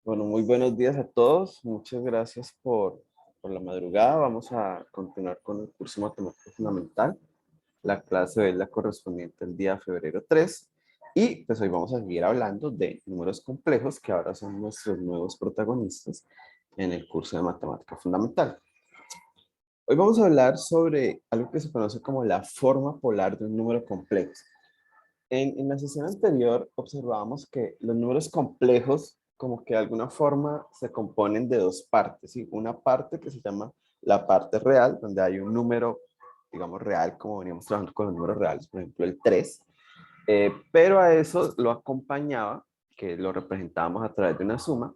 Bueno, muy buenos días a todos. Muchas gracias por la madrugada. Vamos a continuar con el curso Matemática Fundamental. La clase es la correspondiente al día febrero 3. Y pues hoy vamos a seguir hablando de números complejos, que ahora son nuestros nuevos protagonistas en el curso de Matemática Fundamental. Hoy vamos a hablar sobre algo que se conoce como la forma polar de un número complejo. En la sesión anterior observábamos que los números complejos, como que de alguna forma se componen de dos partes, ¿sí? Una parte que se llama la parte real, donde hay un número, digamos, real, como veníamos trabajando con los números reales, por ejemplo, el 3, pero a eso lo acompañaba, que lo representábamos a través de una suma,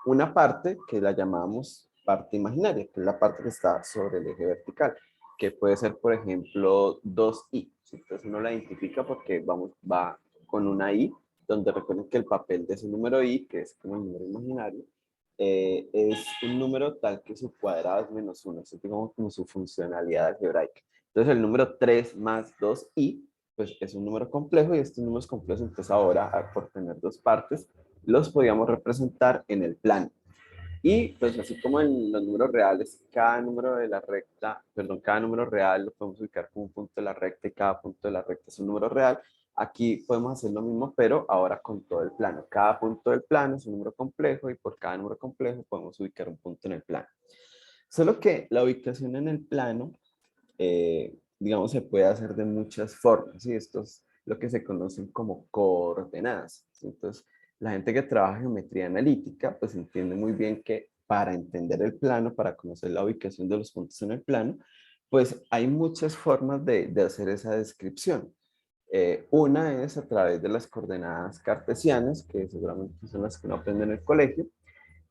una parte que la llamamos parte imaginaria, que es la parte que está sobre el eje vertical, que puede ser, por ejemplo, 2i. Entonces uno la identifica porque va con una i, donde recuerden que el papel de ese número i, que es como el número imaginario, es un número tal que su cuadrado es -1, es digamos como su funcionalidad algebraica. Entonces el número 3 más 2i, pues es un número complejo, y estos números complejos, entonces ahora, por tener dos partes, los podíamos representar en el plano. Y pues así como en los números reales, cada número de la recta, perdón, cada número real lo podemos ubicar como un punto de la recta y cada punto de la recta es un número real. Aquí podemos hacer lo mismo, pero ahora con todo el plano. Cada punto del plano es un número complejo y por cada número complejo podemos ubicar un punto en el plano. Solo que la ubicación en el plano, digamos, se puede hacer de muchas formas, ¿sí? Esto es lo que se conocen como coordenadas, ¿sí? Entonces, la gente que trabaja geometría analítica, pues entiende muy bien que para entender el plano, para conocer la ubicación de los puntos en el plano, pues hay muchas formas de hacer esa descripción. Una es a través de las coordenadas cartesianas, que seguramente son las que uno aprende en el colegio,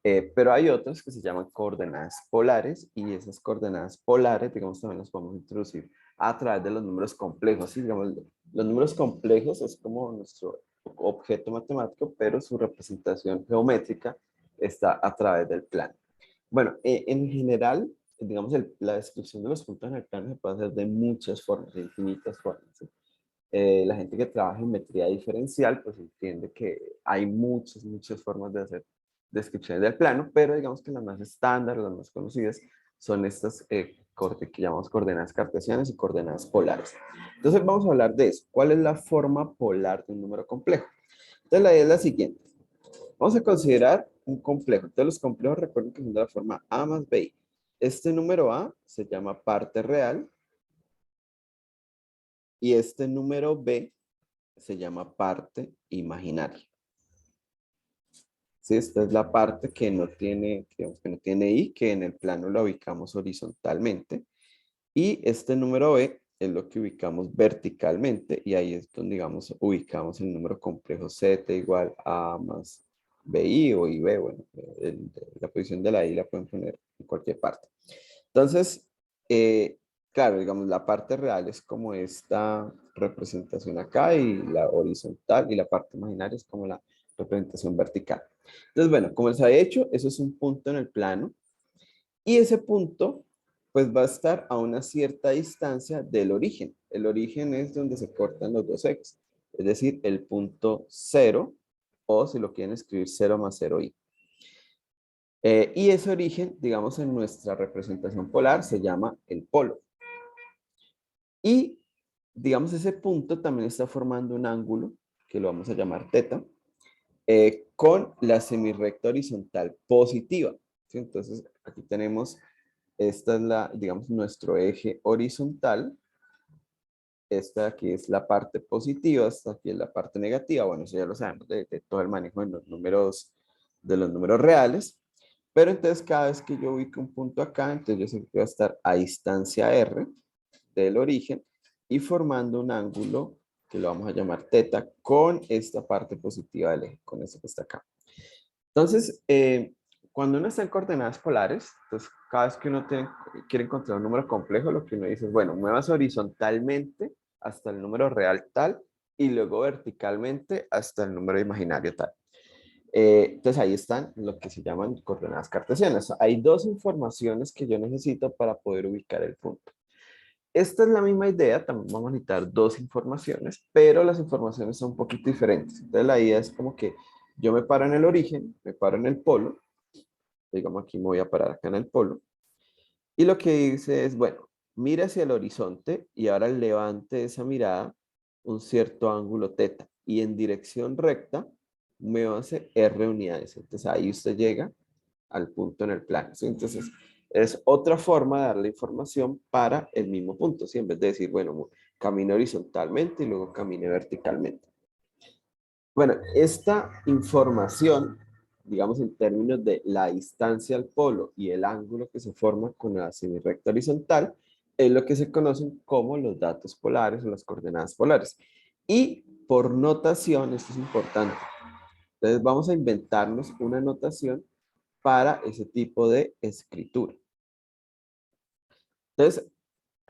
pero hay otras que se llaman coordenadas polares, y esas coordenadas polares, digamos, también las podemos introducir a través de los números complejos. ¿Sí? Digamos, los números complejos es como nuestro objeto matemático, pero su representación geométrica está a través del plano. Bueno, en general, digamos, la descripción de los puntos en el plano se puede hacer de muchas formas, de infinitas formas. ¿Sí? La gente que trabaja en geometría diferencial, pues entiende que hay muchas formas de hacer descripciones del plano, pero digamos que las más estándar, las más conocidas, son estas que llamamos coordenadas cartesianas y coordenadas polares. Entonces vamos a hablar de eso. ¿Cuál es la forma polar de un número complejo? Entonces la idea es la siguiente. Vamos a considerar un complejo. Entonces los complejos, recuerden que son de la forma a más bi. Este número a se llama parte real y este número b se llama parte imaginaria. Sí, esta es la parte que no tiene, digamos, que no tiene i, que en el plano la ubicamos horizontalmente. Y este número b es lo que ubicamos verticalmente, y ahí es donde, digamos, ubicamos el número complejo z igual a más bi o ib. Bueno, la posición de la i la pueden poner en cualquier parte. Entonces, claro, digamos, la parte real es como esta representación acá, y la horizontal, y la parte imaginaria es como la representación vertical. Entonces, bueno, como les había hecho, eso es un punto en el plano, y ese punto pues va a estar a una cierta distancia del origen. El origen es donde se cortan los dos ejes, es decir, el punto 0, o si lo quieren escribir, 0 más 0i. Y ese origen, digamos, en nuestra representación polar se llama el polo. Y, digamos, ese punto también está formando un ángulo, que lo vamos a llamar teta, con la semirrecta horizontal positiva. ¿Sí? Entonces, aquí tenemos, esta es la, digamos, nuestro eje horizontal. Esta aquí es la parte positiva, esta aquí es la parte negativa. Bueno, eso ya lo sabemos de todo el manejo de los números reales. Pero entonces cada vez que yo ubique un punto acá, entonces yo sé que va a estar a distancia r del origen y formando un ángulo que lo vamos a llamar teta con esta parte positiva del eje, con esto que está acá. Entonces, cuando uno está en coordenadas polares, entonces cada vez que uno quiere encontrar un número complejo, lo que uno dice es, bueno, muevas horizontalmente hasta el número real tal y luego verticalmente hasta el número imaginario tal. Entonces ahí están lo que se llaman coordenadas cartesianas. Hay dos informaciones que yo necesito para poder ubicar el punto. Esta es la misma idea, también vamos a necesitar dos informaciones, pero las informaciones son un poquito diferentes. Entonces la idea es como que Yo me paro en el origen, me paro en el polo, digamos aquí me voy a parar acá en el polo, y lo que dice es, bueno, mira hacia el horizonte y ahora levante esa mirada un cierto ángulo teta y en dirección recta muévase R unidades. Entonces ahí usted llega al punto en el plano, ¿sí? Entonces es otra forma de darle información para el mismo punto, ¿sí? En vez de decir, bueno, camine horizontalmente y luego camine verticalmente. Bueno, esta información, digamos en términos de la distancia al polo y el ángulo que se forma con la semirrecta horizontal, es lo que se conocen como los datos polares o las coordenadas polares. Y por notación, esto es importante, entonces vamos a inventarnos una notación para ese tipo de escritura. Entonces,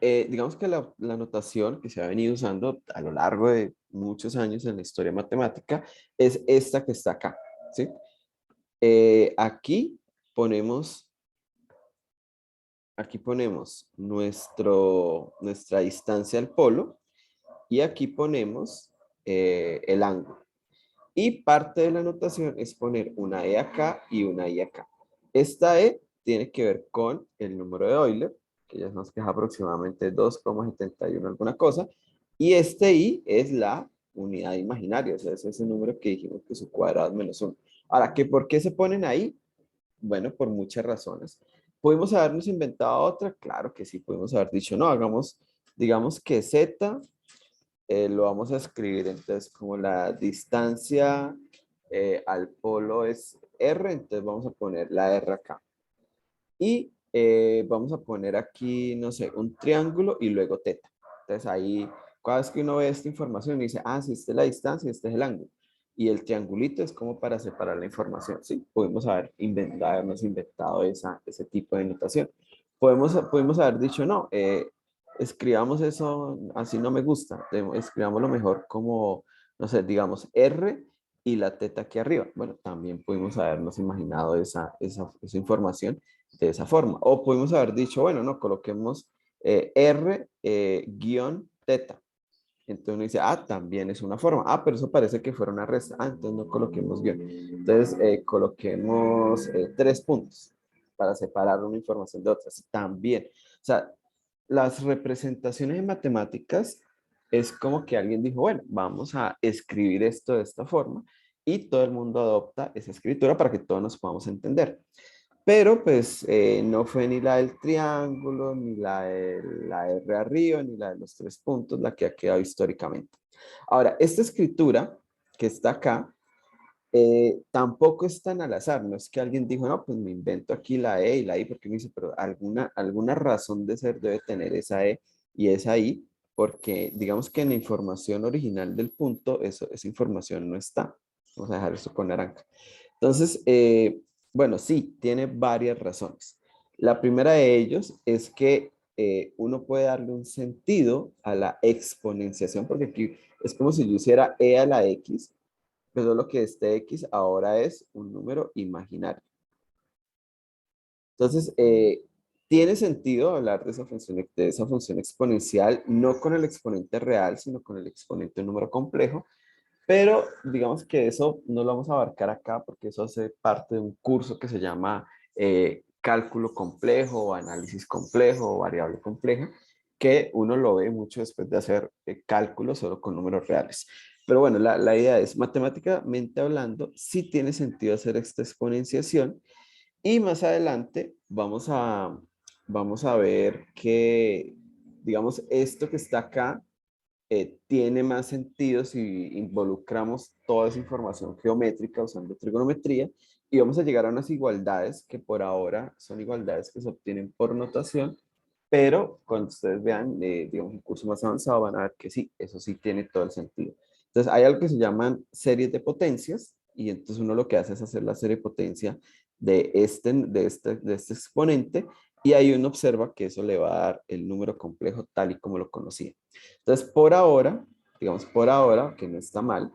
digamos que la notación que se ha venido usando a lo largo de muchos años en la historia matemática es esta que está acá, ¿sí? Aquí ponemos, nuestra distancia al polo y aquí ponemos el ángulo. Y parte de la notación es poner una E acá y una I acá. Esta E tiene que ver con el número de Euler, que ya nos queda aproximadamente 2,71 alguna cosa. Y este I es la unidad imaginaria, o sea, es ese número que dijimos que su cuadrado es -1. Ahora, ¿por qué se ponen ahí? Bueno, por muchas razones. ¿Pudimos habernos inventado otra? Claro que sí, pudimos haber dicho, no, hagamos, digamos que Z lo vamos a escribir entonces como la distancia al polo es R, entonces vamos a poner la R acá. Y vamos a poner aquí, no sé, un triángulo y luego teta. Entonces ahí, cada vez que uno ve esta información, dice, ah, sí, esta es la distancia, este es el ángulo. Y el triangulito es como para separar la información, ¿sí? Pudimos habernos inventado ese tipo de notación. Pudimos haber dicho, no, escribamos eso, así no me gusta, escribámoslo mejor como, no sé, digamos R y la teta aquí arriba. Bueno, también pudimos habernos imaginado esa información de esa forma. O pudimos haber dicho, bueno, no, coloquemos R guión teta. Entonces uno dice, ah, también es una forma. Ah, pero eso parece que fuera una resta. Ah, entonces no coloquemos guión. Entonces coloquemos 3 puntos para separar una información de otras. También. O sea, las representaciones en matemáticas es como que alguien dijo, bueno, vamos a escribir esto de esta forma y todo el mundo adopta esa escritura para que todos nos podamos entender. Pero pues no fue ni la del triángulo, ni la R arriba, ni la de los 3 puntos, la que ha quedado históricamente. Ahora, esta escritura que está acá, tampoco es tan al azar, no es que alguien dijo, no, pues me invento aquí la E y la I, porque me dice, pero alguna razón de ser debe tener esa E y esa I, porque digamos que en la información original del punto, esa información no está. Vamos a dejar esto con naranja. Entonces, bueno, sí, tiene varias razones. La primera de ellos es que uno puede darle un sentido a la exponenciación, porque aquí es como si yo hiciera e a la x, pero lo que este x ahora es un número imaginario. Entonces, tiene sentido hablar de esa función exponencial, no con el exponente real, sino con el exponente de un número complejo, pero digamos que eso no lo vamos a abarcar acá porque eso hace parte de un curso que se llama cálculo complejo o análisis complejo o variable compleja, que uno lo ve mucho después de hacer cálculos solo con números reales. Pero bueno, la idea es, matemáticamente hablando, sí tiene sentido hacer esta exponenciación y más adelante vamos a ver que, digamos, esto que está acá tiene más sentido si involucramos toda esa información geométrica usando trigonometría y vamos a llegar a unas igualdades que por ahora son igualdades que se obtienen por notación, pero cuando ustedes vean, digamos, un curso más avanzado van a ver que sí, eso sí tiene todo el sentido. Entonces hay algo que se llaman series de potencias y entonces uno lo que hace es hacer la serie de potencia de este exponente y ahí uno observa que eso le va a dar el número complejo tal y como lo conocía. Entonces, por ahora, digamos por ahora, que no está mal,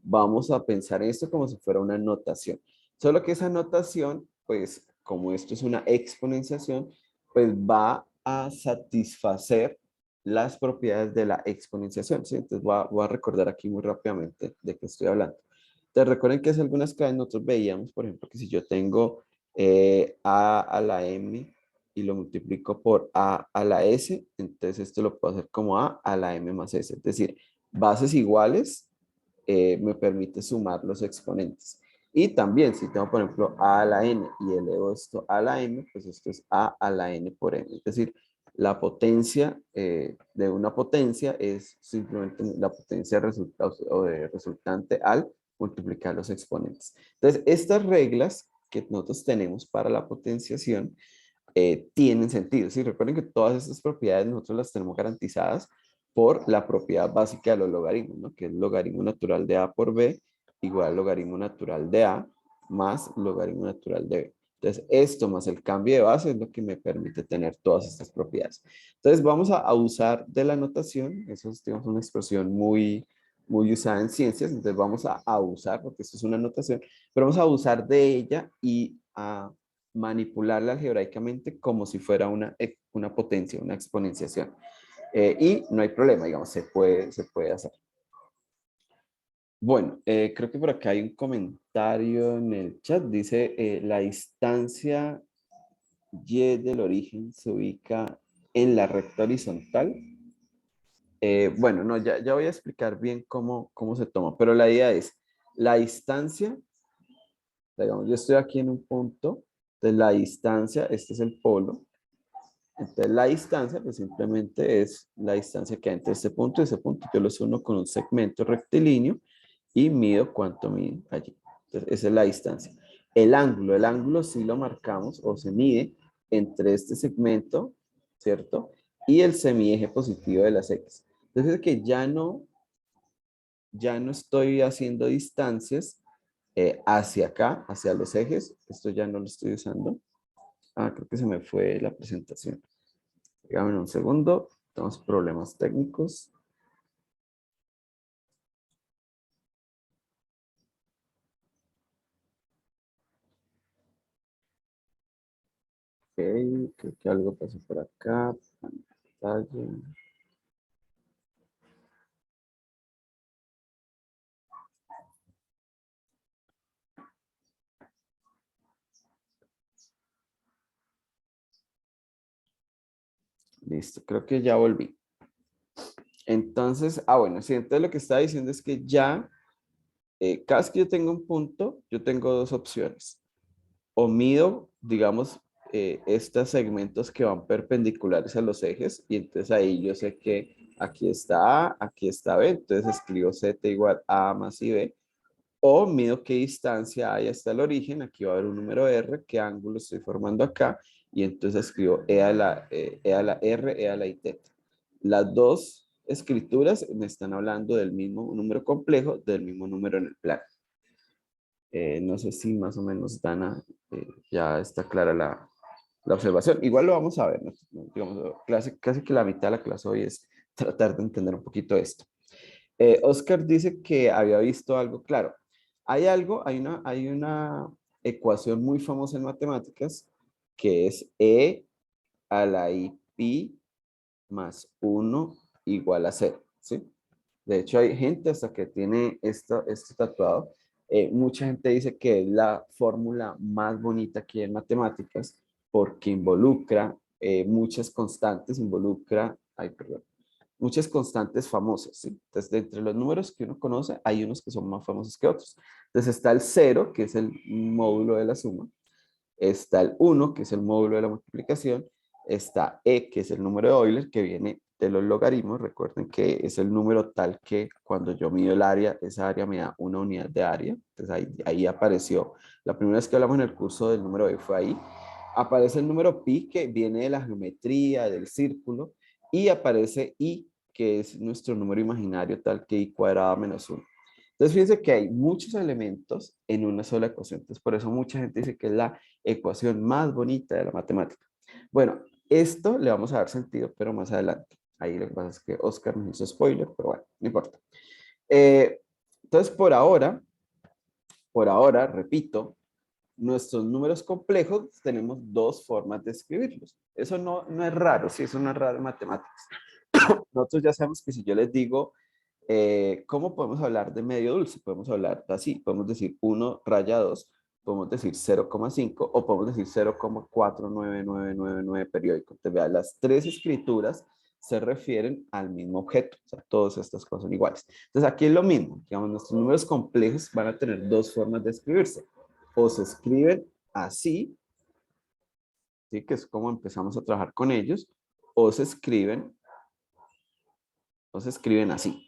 vamos a pensar en esto como si fuera una notación. Solo que esa notación, pues como esto es una exponenciación, pues va a satisfacer las propiedades de la exponenciación, ¿sí? Entonces voy a recordar aquí muy rápidamente de qué estoy hablando. Te recuerden que hace algunas clases nosotros veíamos, por ejemplo, que si yo tengo a a la m y lo multiplico por a a la s, entonces esto lo puedo hacer como a la m más s. Es decir, bases iguales me permite sumar los exponentes. Y también, si tengo, por ejemplo, a a la n y elevo esto a la m, pues esto es a la n por m. Es decir, la potencia de una potencia es simplemente la potencia resultante al multiplicar los exponentes. Entonces, estas reglas que nosotros tenemos para la potenciación tienen sentido. ¿Sí? Recuerden que todas estas propiedades nosotros las tenemos garantizadas por la propiedad básica de los logaritmos, ¿no? Que es logaritmo natural de a por b igual al logaritmo natural de a más logaritmo natural de b. Entonces, esto más el cambio de base es lo que me permite tener todas estas propiedades. Entonces, vamos a usar de la notación. Eso es, digamos, una expresión muy usada en ciencias. Entonces, vamos a usar, porque esto es una notación, pero vamos a usar de ella y a manipularla algebraicamente como si fuera una potencia, una exponenciación. Y no hay problema, digamos, se puede hacer. Bueno, creo que por acá hay un comentario en el chat. Dice, la distancia y del origen se ubica en la recta horizontal. Bueno, no, ya voy a explicar bien cómo se toma, pero la idea es, la distancia, digamos, yo estoy aquí en un punto, entonces la distancia, este es el polo, entonces la distancia pues simplemente es la distancia que hay entre este punto y ese punto, yo los uno con un segmento rectilíneo y mido cuánto mide allí. Entonces esa es la distancia. El ángulo sí lo marcamos o se mide entre este segmento, ¿cierto? Y el semieje positivo de las X. Entonces es que ya no estoy haciendo distancias hacia acá, hacia los ejes. Esto ya no lo estoy usando. Ah, creo que se me fue la presentación. Dígame un segundo. Tenemos problemas técnicos. Ok, creo que algo pasó por acá. Pantalla. Listo, creo que ya volví. Entonces, bueno, sí, entonces lo que estaba diciendo es que ya, cada vez que yo tengo un punto, yo tengo dos opciones. O mido, digamos, estos segmentos que van perpendiculares a los ejes, y entonces ahí yo sé que aquí está A, aquí está B, entonces escribo Z igual A más I B, o mido qué distancia hay hasta el origen, aquí va a haber un número R, qué ángulo estoy formando acá, y entonces escribo E a la R, E a la I teta. Las dos escrituras me están hablando del mismo número complejo, del mismo número en el plano. No sé si más o menos, Dana, ya está clara la observación. Igual lo vamos a ver, ¿no? Digamos, casi que la mitad de la clase hoy es tratar de entender un poquito esto. Oscar dice que había visto algo claro. Hay una ecuación muy famosa en matemáticas que es E a la I pi más 1 igual a 0, ¿sí? De hecho, hay gente hasta que tiene esto tatuado. Mucha gente dice que es la fórmula más bonita que hay en matemáticas porque involucra muchas constantes, ay, perdón, muchas constantes famosas, ¿sí? Entonces, de entre los números que uno conoce, hay unos que son más famosos que otros. Entonces, está el 0, que es el módulo de la suma. Está el 1, que es el módulo de la multiplicación. Está E, que es el número de Euler, que viene de los logaritmos. Recuerden que es el número tal que cuando yo mido el área, esa área me da una unidad de área. Entonces ahí apareció. La primera vez que hablamos en el curso del número E fue ahí. Aparece el número pi, que viene de la geometría, del círculo. Y aparece i, que es nuestro número imaginario tal que i cuadrada menos 1. Entonces fíjense que hay muchos elementos en una sola ecuación. Entonces por eso mucha gente dice que es la ecuación más bonita de la matemática. Bueno, esto le vamos a dar sentido, pero más adelante. Ahí lo que pasa es que Oscar nos hizo spoiler, pero bueno, no importa. Entonces por ahora, repito, nuestros números complejos tenemos dos formas de escribirlos. Eso no es raro, sí, eso no es raro en matemáticas. Nosotros ya sabemos que si yo les digo ¿Cómo podemos hablar de medio dulce? Podemos hablar así, podemos decir 1 raya 2, podemos decir 0,5 o podemos decir 0,49999 periódico. Entonces, vea, las tres escrituras se refieren al mismo objeto, o sea, todas estas cosas son iguales. Entonces, aquí es lo mismo, digamos, nuestros números complejos van a tener dos formas de escribirse. O se escriben así, ¿sí? Que es como empezamos a trabajar con ellos, o se escriben, así.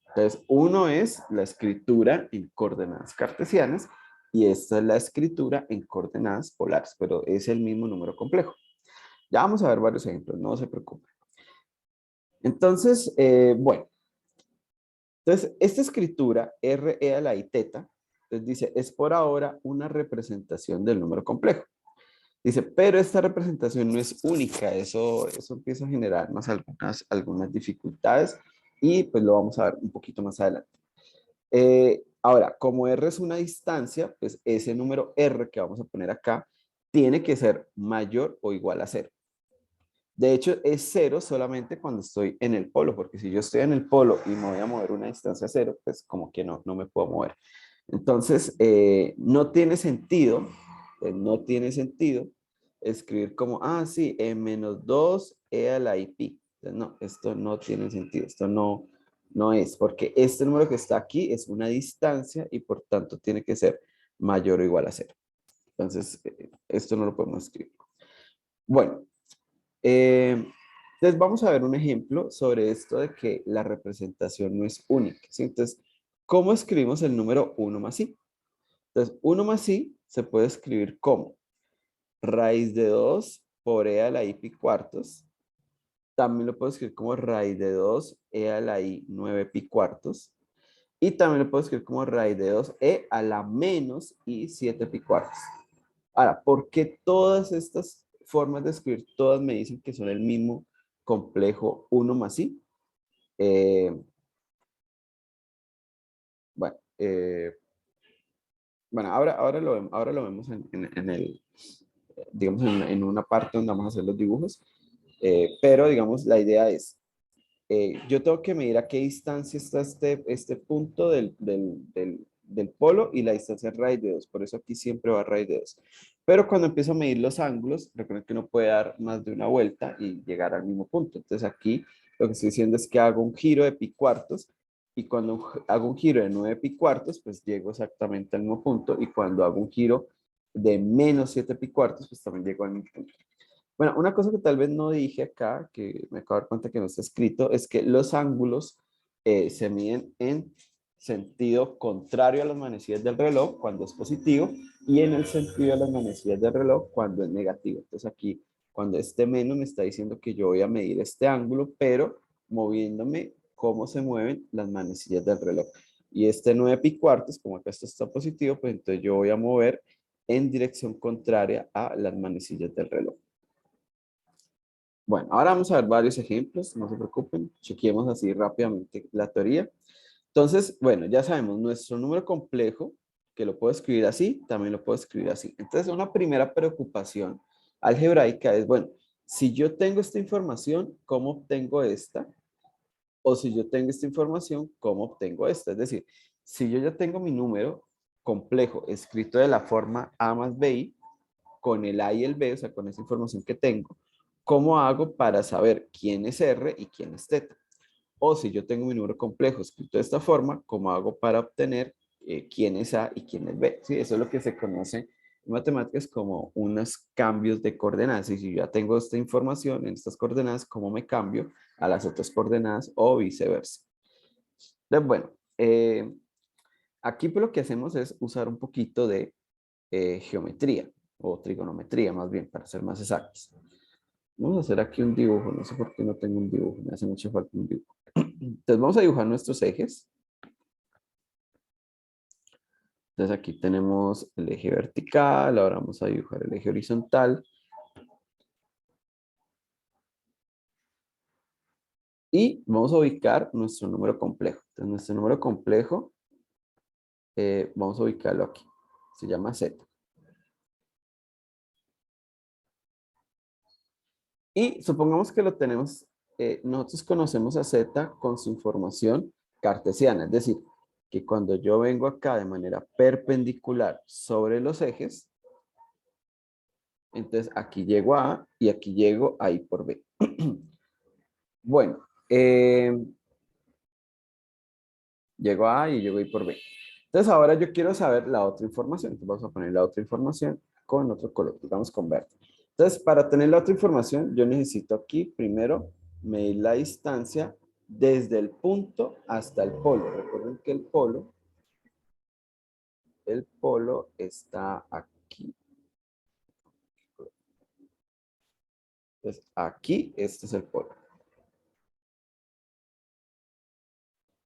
Entonces, uno es la escritura en coordenadas cartesianas y esta es la escritura en coordenadas polares, pero es el mismo número complejo. Ya vamos a ver varios ejemplos, no se preocupen. Entonces, bueno, entonces esta escritura RE a la I teta, entonces dice, es por ahora una representación del número complejo. Dice, pero esta representación no es única, eso empieza a generar más algunas dificultades y pues lo vamos a ver un poquito más adelante. Ahora, como R es una distancia, pues ese número R que vamos a poner acá tiene que ser mayor o igual a 0. De hecho, es 0 solamente cuando estoy en el polo, porque si yo estoy en el polo y me voy a mover una distancia 0, pues como que no me puedo mover. Entonces, no tiene sentido, escribir como, sí, menos 2 e a la i pi. Entonces, no, esto no tiene sentido, esto no es, porque este número que está aquí es una distancia y por tanto tiene que ser mayor o igual a 0. Entonces, esto no lo podemos escribir. Bueno, entonces vamos a ver un ejemplo sobre esto de que la representación no es única, ¿sí? Entonces, ¿cómo escribimos el número 1 más i? Entonces, 1 más i se puede escribir como raíz de 2 por e a la i pi cuartos. También lo puedo escribir como raíz de 2 e a la i 9 pi cuartos. Y también lo puedo escribir como raíz de 2 e a la menos i 7 pi cuartos. Ahora, ¿por qué todas estas formas de escribir, todas me dicen que son el mismo complejo 1 más i? Bueno, ahora lo vemos en el, digamos, en una parte donde vamos a hacer los dibujos. Pero, digamos, la idea es, yo tengo que medir a qué distancia está este punto del polo y la distancia es raíz de 2. Por eso aquí siempre va raíz de 2. Pero cuando empiezo a medir los ángulos, recuerden que uno puede dar más de una vuelta y llegar al mismo punto. Entonces aquí lo que estoy diciendo es que hago un giro de pi cuartos y cuando hago un giro de 9 pi cuartos, pues llego exactamente al mismo punto y cuando hago un giro de menos 7 pi cuartos, pues también llego al mismo punto. Bueno, una cosa que tal vez no dije acá, que me acabo de dar cuenta que no está escrito, es que los ángulos se miden en sentido contrario a las manecillas del reloj cuando es positivo y en el sentido de las manecillas del reloj cuando es negativo. Entonces aquí, cuando este menos me está diciendo que yo voy a medir este ángulo, pero moviéndome cómo se mueven las manecillas del reloj. Y este 9 pi cuartos, como acá esto está positivo, pues entonces yo voy a mover en dirección contraria a las manecillas del reloj. Bueno, ahora vamos a ver varios ejemplos, no se preocupen, chequeemos así rápidamente la teoría. Entonces, bueno, ya sabemos, nuestro número complejo, que lo puedo escribir así, también lo puedo escribir así. Entonces, una primera preocupación algebraica es, bueno, si yo tengo esta información, ¿cómo obtengo esta? O si yo tengo esta información, ¿cómo obtengo esta? Es decir, si yo ya tengo mi número complejo escrito de la forma A más BI, con el A y el B, o sea, con esa información que tengo, ¿cómo hago para saber quién es R y quién es teta? O si yo tengo mi número complejo escrito de esta forma, ¿cómo hago para obtener quién es A y quién es B? ¿Sí? Eso es lo que se conoce en matemáticas como unos cambios de coordenadas. Y si yo ya tengo esta información en estas coordenadas, ¿cómo me cambio a las otras coordenadas o viceversa? Entonces, bueno, aquí pues lo que hacemos es usar un poquito de geometría o trigonometría más bien, para ser más exactos. Vamos a hacer aquí un dibujo, no sé por qué no tengo un dibujo, me hace mucha falta un dibujo. Entonces vamos a dibujar nuestros ejes. Entonces aquí tenemos el eje vertical, ahora vamos a dibujar el eje horizontal. Y vamos a ubicar nuestro número complejo. Entonces nuestro número complejo, vamos a ubicarlo aquí. Se llama Z. Y supongamos que lo tenemos nosotros conocemos a Z con su información cartesiana, es decir, que cuando yo vengo acá de manera perpendicular sobre los ejes, entonces aquí llego a A y aquí llego a I por B. Bueno, llego a A y llego a I por B. Entonces ahora yo quiero saber la otra información. Entonces vamos a poner la otra información con otro color, digamos con verde. Entonces para tener la otra información yo necesito aquí primero medir la distancia desde el punto hasta el polo. Recuerden que el polo está aquí. Entonces aquí, este es el polo.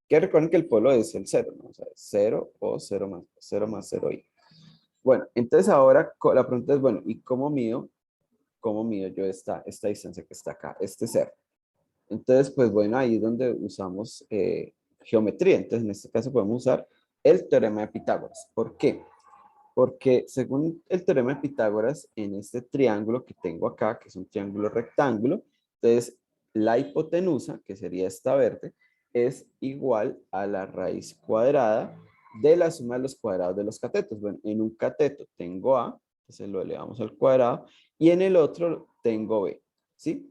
Que recuerden que el polo es el 0, ¿no? O sea, 0 o 0 más 0 y. Bueno, entonces ahora la pregunta es, bueno, ¿y cómo mido yo esta distancia que está acá, este 0? Entonces, pues bueno, ahí es donde usamos geometría. Entonces, en este caso podemos usar el teorema de Pitágoras. ¿Por qué? Porque según el teorema de Pitágoras, en este triángulo que tengo acá, que es un triángulo rectángulo, entonces la hipotenusa, que sería esta verde, es igual a la raíz cuadrada de la suma de los cuadrados de los catetos. Bueno, en un cateto tengo A, entonces lo elevamos al cuadrado, y en el otro tengo B, ¿sí?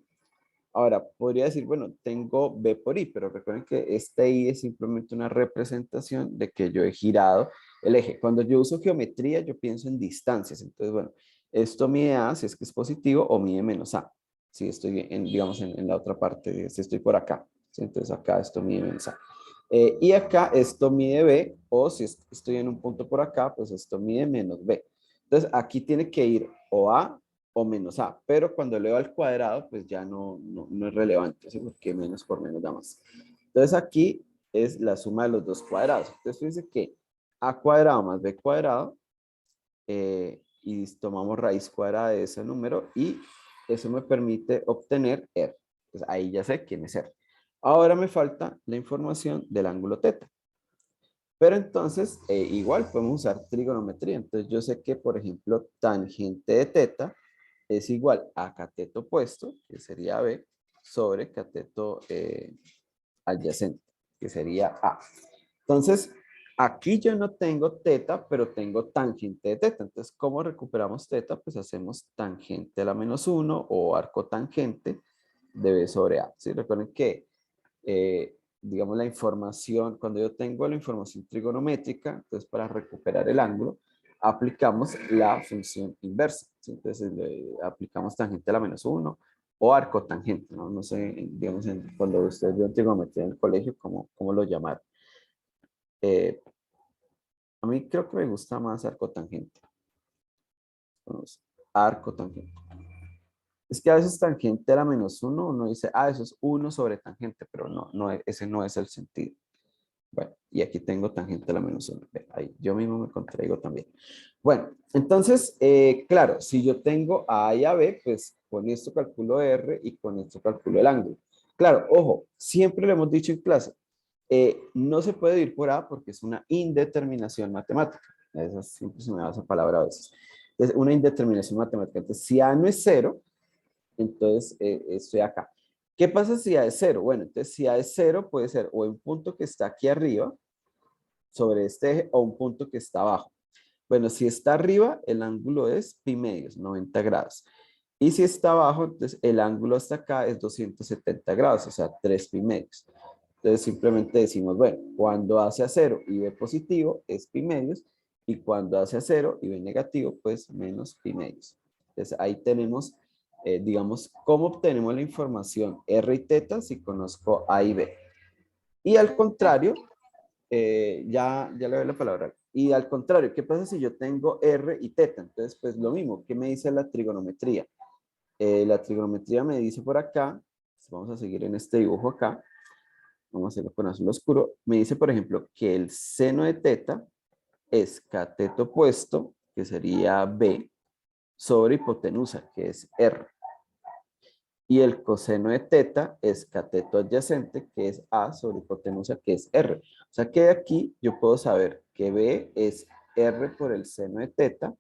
Ahora, podría decir, bueno, tengo B por I, pero recuerden que este I es simplemente una representación de que yo he girado el eje. Cuando yo uso geometría, yo pienso en distancias. Entonces, bueno, esto mide A si es que es positivo o mide menos A. Si estoy, digamos, en la otra parte, si estoy por acá. ¿Sí? Entonces, acá esto mide menos A. Y acá esto mide B, o si estoy en un punto por acá, pues esto mide menos B. Entonces, aquí tiene que ir o A o menos A, pero cuando leo al cuadrado, pues ya no es relevante, ¿sí? Porque menos por menos da más. Entonces aquí es la suma de los dos cuadrados. Entonces fíjense que A cuadrado más B cuadrado, y tomamos raíz cuadrada de ese número, y eso me permite obtener R. Entonces ahí ya sé quién es R. Ahora me falta la información del ángulo teta. Pero entonces, igual podemos usar trigonometría. Entonces yo sé que, por ejemplo, tangente de teta es igual a cateto opuesto, que sería B, sobre cateto adyacente, que sería A. Entonces, aquí yo no tengo teta, pero tengo tangente de teta. Entonces, ¿cómo recuperamos teta? Pues hacemos tangente a la menos 1 o arco tangente de B sobre A. ¿Sí? Recuerden que digamos, la información, cuando yo tengo la información trigonométrica, entonces para recuperar el ángulo, aplicamos la función inversa. ¿Sí? Entonces aplicamos tangente a la menos 1 o arco tangente, ¿no? No sé, digamos, cuando ustedes vieron trigonometría en el colegio, ¿cómo lo llamaron? Eh, a mí creo que me gusta más arco tangente. Vamos, arco tangente. Es que a veces tangente a la menos 1, uno dice, eso es 1 sobre tangente, pero ese no es el sentido. Bueno, y aquí tengo tangente a la menos 1. Ahí yo mismo me contraigo también. Bueno, entonces, claro, si yo tengo a A y a B, pues con esto calculo R y con esto calculo el ángulo. Claro, ojo, siempre lo hemos dicho en clase, no se puede ir por A porque es una indeterminación matemática. Esa siempre se me da esa palabra a veces. Es una indeterminación matemática. Entonces, si A no es 0, entonces estoy acá. ¿Qué pasa si A es 0? Bueno, entonces si A es 0 puede ser o un punto que está aquí arriba, sobre este eje, o un punto que está abajo. Bueno, si está arriba, el ángulo es pi medios, 90 grados. Y si está abajo, entonces el ángulo hasta acá es 270 grados, o sea, 3 pi medios. Entonces simplemente decimos, bueno, cuando hace a 0 y B positivo es pi medios, y cuando hace a 0 y B negativo, pues menos pi medios. Entonces ahí tenemos, digamos, cómo obtenemos la información R y teta si conozco A y B. Y al contrario, ya le doy la palabra. Y al contrario, ¿qué pasa si yo tengo R y teta? Entonces, pues lo mismo, ¿qué me dice la trigonometría? La trigonometría me dice por acá, vamos a seguir en este dibujo acá, vamos a hacerlo con azul oscuro, me dice, por ejemplo, que el seno de teta es cateto opuesto, que sería B, sobre hipotenusa, que es R. Y el coseno de teta es cateto adyacente, que es A sobre hipotenusa, que es R. O sea que de aquí yo puedo saber que B es R por el seno de teta,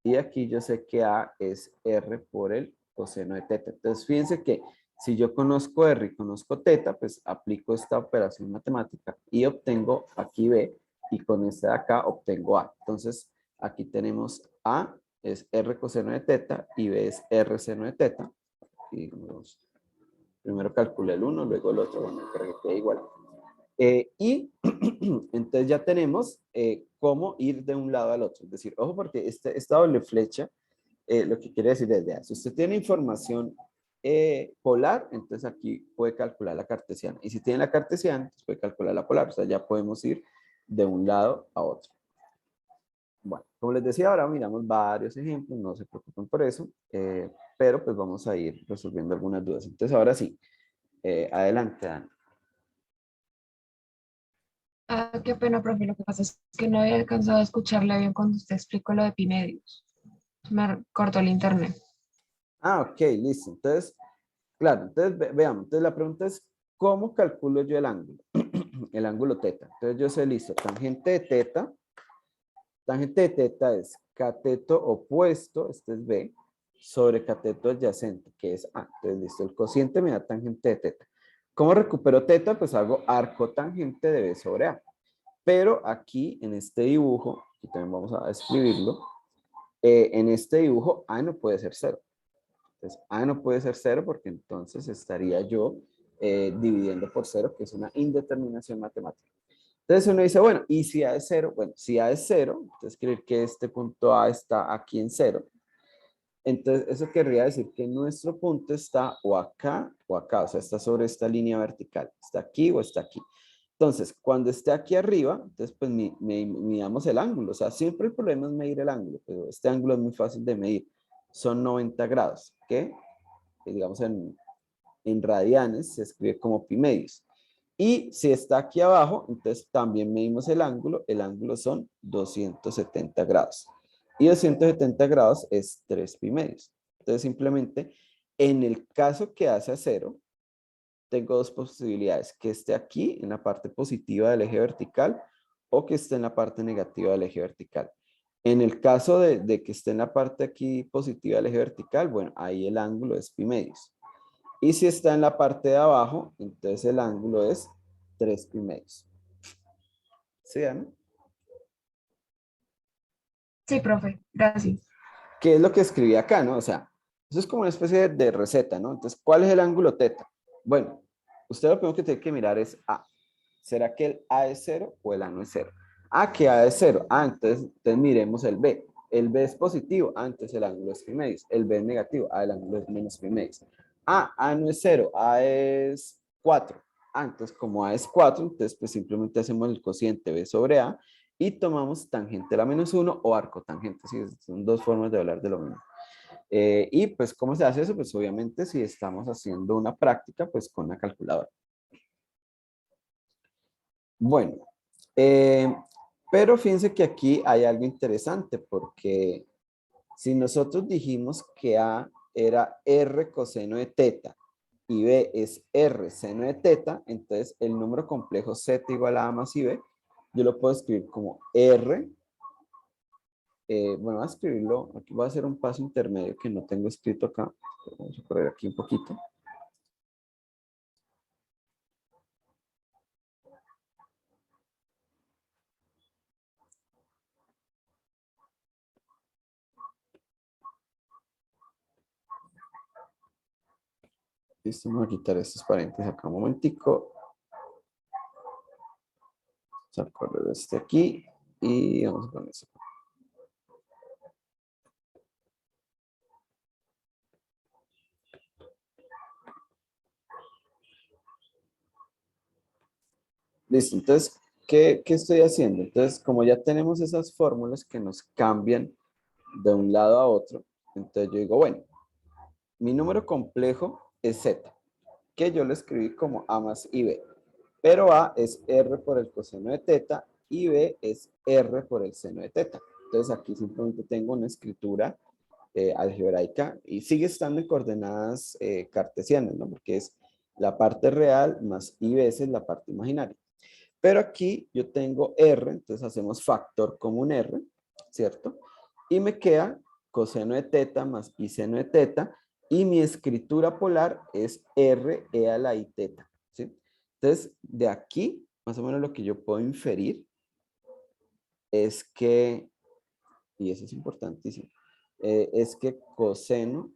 y aquí yo sé que A es R por el coseno de teta. Entonces fíjense que Si yo conozco R y conozco teta, pues aplico esta operación matemática y obtengo aquí B, y con esta de acá obtengo A. Entonces, aquí tenemos A es R coseno de teta y B es R seno de teta. Y primero calculé el uno, luego el otro, bueno, para que quede igual. Y entonces ya tenemos cómo ir de un lado al otro. Es decir, ojo, porque esta doble flecha lo que quiere decir es, vea, si usted tiene información polar, entonces aquí puede calcular la cartesiana. Y si tiene la cartesiana, entonces puede calcular la polar. O sea, ya podemos ir de un lado a otro. Bueno, como les decía, ahora miramos varios ejemplos, no se preocupen por eso, pero pues vamos a ir resolviendo algunas dudas. Entonces, ahora sí, adelante, Dan. Ah, qué pena, profe. Lo que pasa es que no había alcanzado a escucharle bien cuando usted explicó lo de pi medios. Me cortó el internet. Ah, ok, listo. Entonces, claro, entonces veamos. Entonces la pregunta es, ¿cómo calculo yo el ángulo? El ángulo teta. Entonces yo sé, listo, tangente de teta es cateto opuesto, este es B, sobre cateto adyacente, que es A. Entonces, listo, el cociente me da tangente de teta. ¿Cómo recupero teta? Pues hago arco tangente de B sobre A. Pero aquí, en este dibujo, y también vamos a escribirlo, en este dibujo A no puede ser 0. Entonces, A no puede ser 0 porque entonces estaría yo dividiendo por 0, que es una indeterminación matemática. Entonces uno dice, bueno, ¿y si A es 0? Bueno, si A es 0, entonces quiere decir que este punto A está aquí en 0. Entonces eso querría decir que nuestro punto está o acá, o sea, está sobre esta línea vertical. Está aquí o está aquí. Entonces, cuando esté aquí arriba, entonces pues midamos el ángulo. O sea, siempre el problema es medir el ángulo, pero este ángulo es muy fácil de medir. Son 90 grados, que digamos en radianes se escribe como pi medios. Y si está aquí abajo, entonces también medimos el ángulo son 270 grados. Y 270 grados es 3 pi medios. Entonces simplemente, en el caso que hace a 0, tengo dos posibilidades, que esté aquí en la parte positiva del eje vertical o que esté en la parte negativa del eje vertical. En el caso de que esté en la parte aquí positiva del eje vertical, bueno, ahí el ángulo es pi medios. Y si está en la parte de abajo, entonces el ángulo es 3 pi medios. ¿Sí, Ana? Sí, profe. Gracias. ¿Qué es lo que escribí acá, no? O sea, eso es como una especie de receta, ¿no? Entonces, ¿cuál es el ángulo teta? Bueno, usted lo primero que tiene que mirar es A. ¿Será que el A es 0 o el A no es 0? Ah, que A es 0. Ah, entonces miremos el B. El B es positivo. Ah, entonces el ángulo es pi medios. El B es negativo. Ah, el ángulo es menos pi medios. Ah, A no es 0. A es 4. Ah, entonces como A es 4, entonces pues simplemente hacemos el cociente B sobre A y tomamos tangente a la menos 1 o arco tangente. Sí, son dos formas de hablar de lo mismo. Y pues, ¿cómo se hace eso? Pues obviamente si estamos haciendo una práctica, pues con una calculadora. Bueno, eh, pero fíjense que aquí hay algo interesante porque si nosotros dijimos que A era R coseno de teta y B es R seno de teta, entonces el número complejo Z igual a más y B, yo lo puedo escribir como R. Bueno, voy a escribirlo, aquí voy a hacer un paso intermedio que no tengo escrito acá. Vamos a correr aquí un poquito. Listo, vamos a quitar estos paréntesis acá un momentico. Vamos a correr este aquí y vamos a poner eso. Listo, entonces, ¿qué estoy haciendo? Entonces, como ya tenemos esas fórmulas que nos cambian de un lado a otro, entonces yo digo, bueno, mi número complejo es Z, que yo lo escribí como A más IB, pero A es R por el coseno de teta y B es R por el seno de teta. Entonces aquí simplemente tengo una escritura algebraica y sigue estando en coordenadas cartesianas, ¿no? Porque es la parte real más I veces la parte imaginaria. Pero aquí yo tengo R, entonces hacemos factor común R, ¿cierto? Y me queda coseno de teta más I seno de teta, Y mi escritura polar es R, E a la I teta, ¿sí? Entonces, de aquí, más o menos lo que yo puedo inferir es que, y eso es importantísimo, es que coseno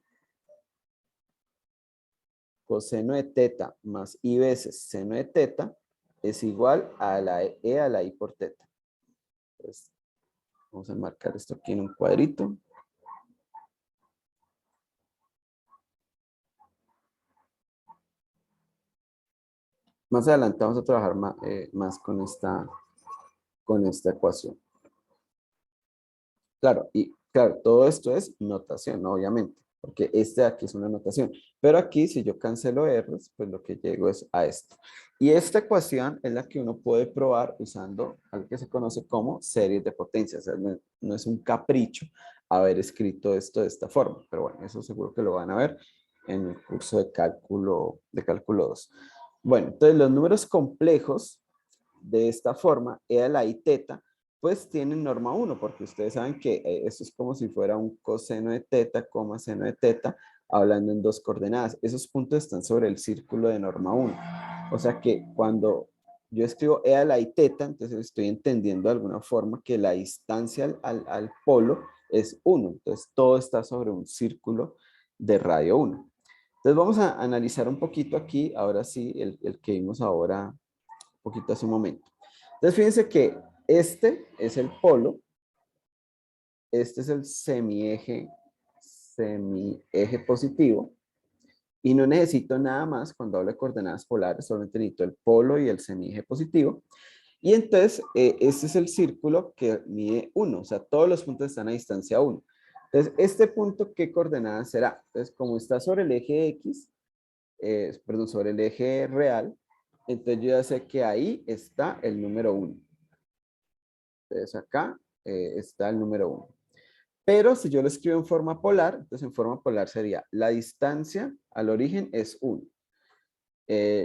de teta más I veces seno de teta es igual a la E a la I por teta. Entonces, vamos a marcar esto aquí en un cuadrito. Más adelante vamos a trabajar más con esta ecuación. Claro, y claro, todo esto es notación, ¿no? Obviamente, porque este de aquí es una notación. Pero aquí, si yo cancelo R's, pues lo que llego es a esto. Y esta ecuación es la que uno puede probar usando algo que se conoce como series de potencias. O sea, no es un capricho haber escrito esto de esta forma. Pero bueno, eso seguro que lo van a ver en el curso de cálculo 2. Bueno, entonces los números complejos de esta forma, E a la I teta, pues tienen norma 1, porque ustedes saben que esto es como si fuera un coseno de teta, coma seno de teta, hablando en dos coordenadas. Esos puntos están sobre el círculo de norma 1. O sea que cuando yo escribo E a la I teta, entonces estoy entendiendo de alguna forma que la distancia al polo es 1. Entonces todo está sobre un círculo de radio 1. Entonces vamos a analizar un poquito aquí, ahora sí, el que vimos ahora un poquito hace un momento. Entonces fíjense que este es el polo, este es el semieje positivo, y no necesito nada más cuando hablo de coordenadas polares, solamente necesito el polo y el semieje positivo. Y entonces, este es el círculo que mide 1, o sea, todos los puntos están a distancia 1. Entonces, este punto, ¿qué coordenada será? Entonces, como está sobre el eje X, perdón, sobre el eje real, entonces yo ya sé que ahí está el número 1. Entonces, acá está el número 1. Pero si yo lo escribo en forma polar, entonces en forma polar sería la distancia al origen es 1.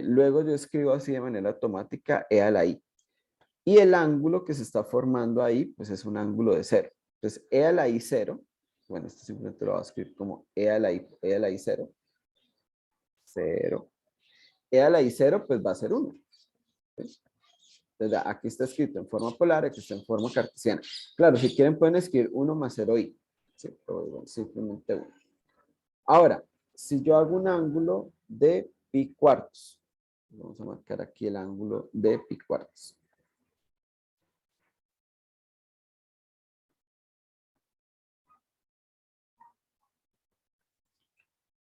Luego yo escribo así de manera automática E a la I. Y el ángulo que se está formando ahí, pues es un ángulo de 0. Entonces E a la I 0, bueno, esto simplemente lo voy a escribir como E a la I 0, 0. E a la I 0, pues va a ser 1. Entonces, aquí está escrito en forma polar, aquí está en forma cartesiana. Claro, si quieren pueden escribir 1 más 0i. ¿Sí? O simplemente 1. Ahora, si yo hago un ángulo de pi cuartos, vamos a marcar aquí el ángulo de pi cuartos.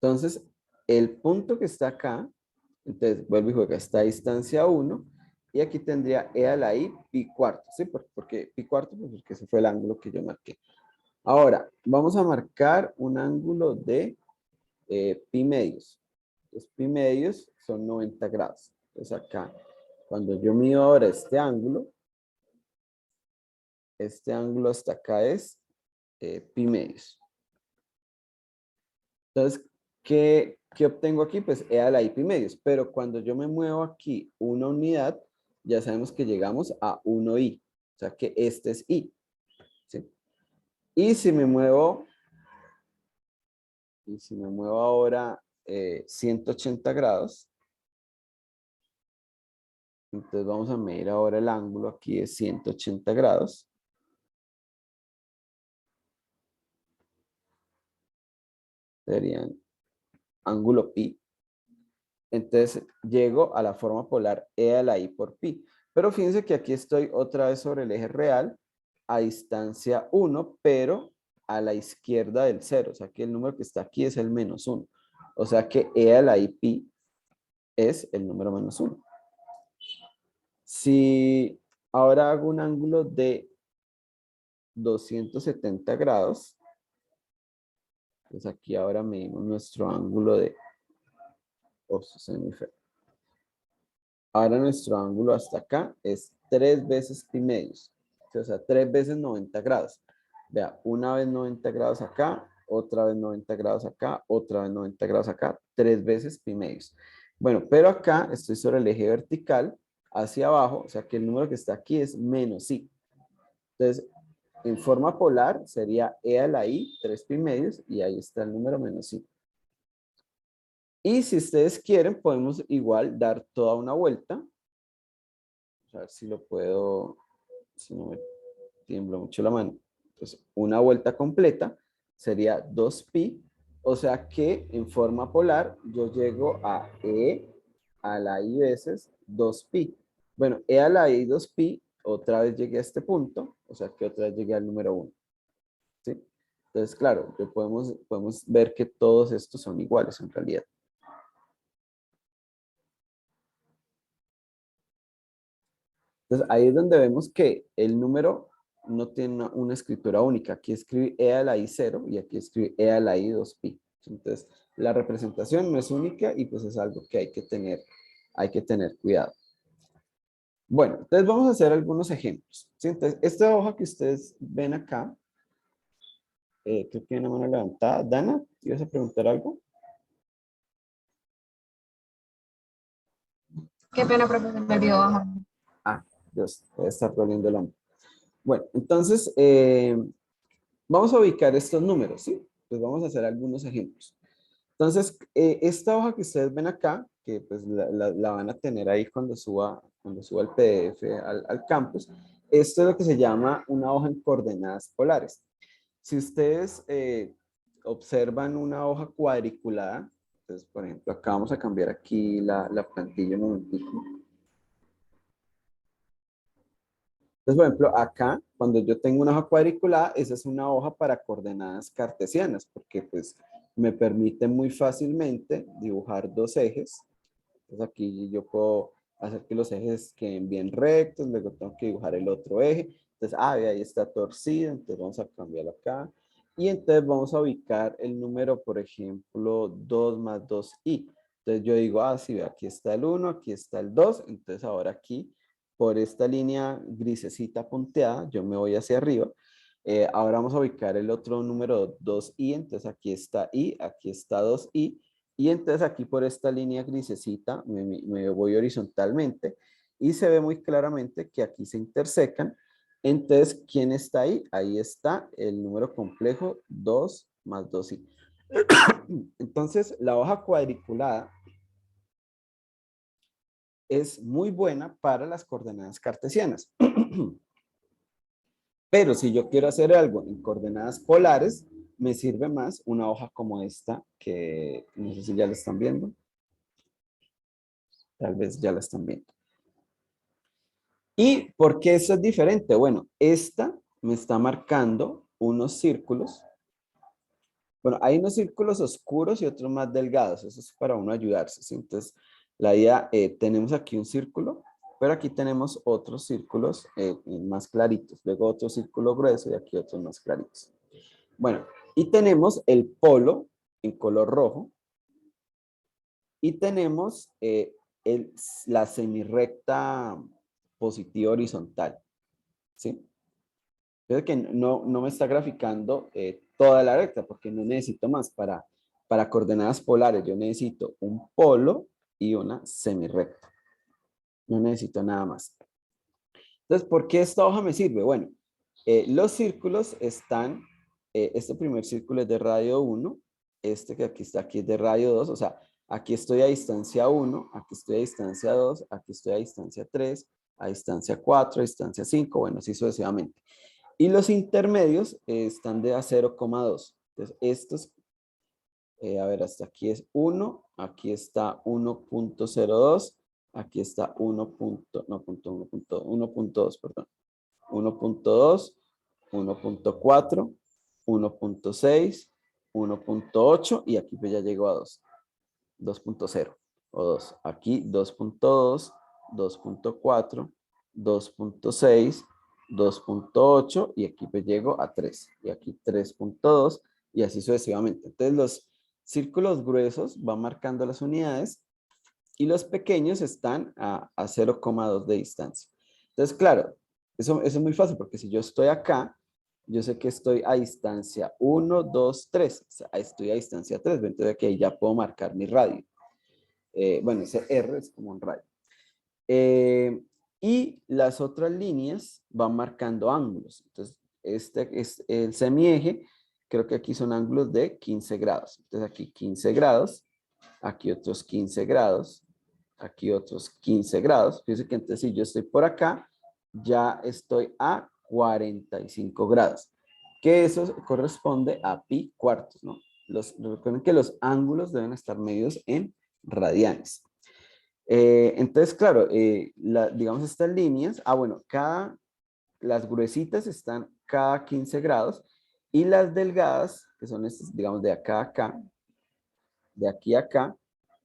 Entonces, el punto que está acá, entonces vuelvo y juego, está a distancia 1, y aquí tendría E a la I pi cuartos, ¿sí? Porque pi cuartos, pues porque ese fue el ángulo que yo marqué. Ahora, vamos a marcar un ángulo de pi medios. Entonces, pi medios son 90 grados. Entonces acá, cuando yo mido ahora este ángulo hasta acá es pi medios. Entonces, ¿qué obtengo aquí? Pues E a la I pi medios. Pero cuando yo me muevo aquí una unidad, ya sabemos que llegamos a 1i. O sea que este es i. ¿Sí? Y si me muevo ahora 180 grados, entonces vamos a medir ahora el ángulo aquí de 180 grados. Serían ángulo pi. Entonces llego a la forma polar E a la I por pi. Pero fíjense que aquí estoy otra vez sobre el eje real a distancia 1, pero a la izquierda del 0. O sea que el número que está aquí es el menos 1. O sea que E a la I pi es el número menos 1. Si ahora hago un ángulo de 270 grados, pues aquí ahora medimos nuestro ángulo de... Oh, eso es muy feo. Ahora nuestro ángulo hasta acá es 3 veces pi medios. O sea, 3 veces 90 grados. Vea, una vez 90 grados acá, otra vez 90 grados acá, otra vez 90 grados acá, 3 veces pi medios. Bueno, pero acá estoy sobre el eje vertical hacia abajo, o sea que el número que está aquí es menos i. Entonces, en forma polar sería e a la i, 3 pi medios, y ahí está el número menos i. Y si ustedes quieren, podemos igual dar toda una vuelta. A ver si lo puedo, si no me tiembla mucho la mano. Entonces, una vuelta completa sería 2pi, o sea que en forma polar yo llego a e a la i veces 2pi. Bueno, e a la i 2pi, otra vez llegué a este punto, o sea que otra vez llegué al número 1. ¿Sí? Entonces, claro, podemos ver que todos estos son iguales en realidad. Entonces, ahí es donde vemos que el número no tiene una escritura única. Aquí escribe e a la i 0 y aquí escribe e a la i 2pi. Entonces, la representación no es única y pues es algo que hay que tener cuidado. Bueno, entonces vamos a hacer algunos ejemplos. ¿Sí? Entonces, esta hoja que ustedes ven acá, creo que hay una mano levantada. Dana, ¿ibas a preguntar algo? Qué pena, profe, se me olvidó bajar. Ah, Dios, debe estar doliendo el hombro. Bueno, entonces, vamos a ubicar estos números, ¿sí? Pues vamos a hacer algunos ejemplos. Entonces, esta hoja que ustedes ven acá, que pues la van a tener ahí cuando suba el PDF al campus, esto es lo que se llama una hoja en coordenadas polares. Si ustedes observan una hoja cuadriculada, entonces, por ejemplo, acá vamos a cambiar aquí la plantilla un momentico. Entonces, por ejemplo, acá, cuando yo tengo una hoja cuadriculada, esa es una hoja para coordenadas cartesianas, porque pues me permite muy fácilmente dibujar dos ejes. Entonces aquí yo puedo hacer que los ejes queden bien rectos, luego tengo que dibujar el otro eje. Entonces, ahí está torcido, entonces vamos a cambiarlo acá. Y entonces vamos a ubicar el número, por ejemplo, 2 más 2i. Entonces yo digo, sí, aquí está el 1, aquí está el 2. Entonces ahora aquí, por esta línea grisecita punteada, yo me voy hacia arriba. Ahora vamos a ubicar el otro número 2i. Entonces aquí está i, aquí está 2i. Y entonces aquí por esta línea grisecita me voy horizontalmente y se ve muy claramente que aquí se intersecan. Entonces, ¿quién está ahí? Ahí está el número complejo 2 más 2i. Entonces, la hoja cuadriculada es muy buena para las coordenadas cartesianas. Pero si yo quiero hacer algo en coordenadas polares, me sirve más una hoja como esta, que no sé si ya la están viendo. Tal vez ya la están viendo. ¿Y por qué eso es diferente? Bueno, esta me está marcando unos círculos. Bueno, hay unos círculos oscuros y otros más delgados. Eso es para uno ayudarse, ¿sí? Entonces, la idea, tenemos aquí un círculo, pero aquí tenemos otros círculos más claritos. Luego otro círculo grueso y aquí otros más claritos. Bueno, y tenemos el polo en color rojo. Y tenemos la semirrecta positiva horizontal, ¿sí? Fíjate que no me está graficando toda la recta porque no necesito más para coordenadas polares. Yo necesito un polo y una semirrecta. No necesito nada más. Entonces, ¿por qué esta hoja me sirve? Bueno, los círculos están, este primer círculo es de radio 1, este que aquí está aquí es de radio 2, o sea, aquí estoy a distancia 1, aquí estoy a distancia 2, aquí estoy a distancia 3, a distancia 4, a distancia 5, bueno, así sucesivamente. Y los intermedios están de a 0,2. Entonces, estos, a ver, hasta aquí es 1, aquí está 1.02, aquí está 1. No, 1.2, perdón. 1.2, 1.4, 1.6, 1.8 y aquí pues ya llegó a 2. 2.0 o 2. Aquí 2.2, 2.4, 2.6, 2.8 y aquí pues llego a 3. Y aquí 3.2 y así sucesivamente. Entonces los círculos gruesos van marcando las unidades y los pequeños están a 0,2 de distancia. Entonces, claro, eso es muy fácil porque si yo estoy acá, yo sé que estoy a distancia 1, 2, 3. O sea, estoy a distancia 3. Entonces aquí ya puedo marcar mi radio. Bueno, ese R es como un radio. Y las otras líneas van marcando ángulos. Entonces, este es el semieje. Creo que aquí son ángulos de 15 grados. Entonces aquí 15 grados. aquí otros 15 grados, aquí otros 15 grados. Fíjense que entonces si yo estoy por acá, ya estoy a 45 grados, que eso corresponde a pi cuartos, ¿no? Recuerden que los ángulos deben estar medidos en radianes. Entonces, claro, digamos estas líneas, bueno, las gruesitas están cada 15 grados y las delgadas, que son estas, digamos, de acá a acá, de aquí a acá,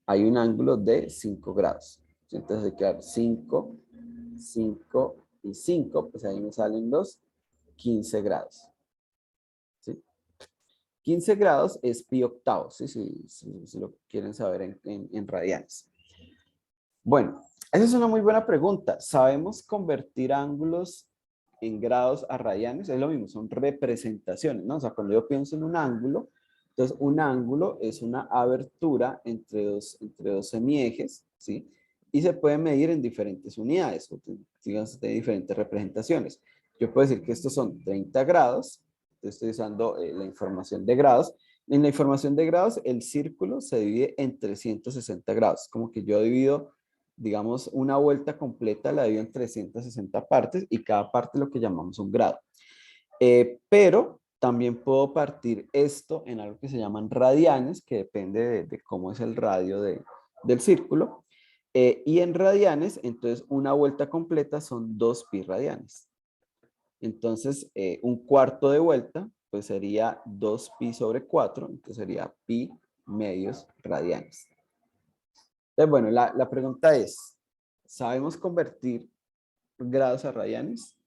hay un ángulo de 5 grados. Entonces hay que dar 5, 5 y 5, pues ahí me salen los 15 grados. ¿Sí? 15 grados es pi octavos, ¿sí? Si lo quieren saber en radianes. Bueno, esa es una muy buena pregunta. ¿Sabemos convertir ángulos en grados a radianes? Es lo mismo, son representaciones, ¿no? O sea, cuando yo pienso en un ángulo, entonces un ángulo es una abertura entre dos semiejes, ¿sí? Y se puede medir en diferentes unidades, o digamos, de diferentes representaciones. Yo puedo decir que estos son 30 grados, estoy usando la información de grados. En la información de grados, el círculo se divide en 360 grados, como que yo divido, digamos, una vuelta completa la divido en 360 partes y cada parte lo que llamamos un grado. Pero también puedo partir esto en algo que se llaman radianes, que depende de cómo es el radio del círculo. Y en radianes, entonces una vuelta completa son 2 pi radianes. Entonces, un cuarto de vuelta, pues sería 2 pi sobre 4, entonces sería pi medios radianes. Entonces, bueno, la pregunta es, ¿sabemos convertir grados a radianes?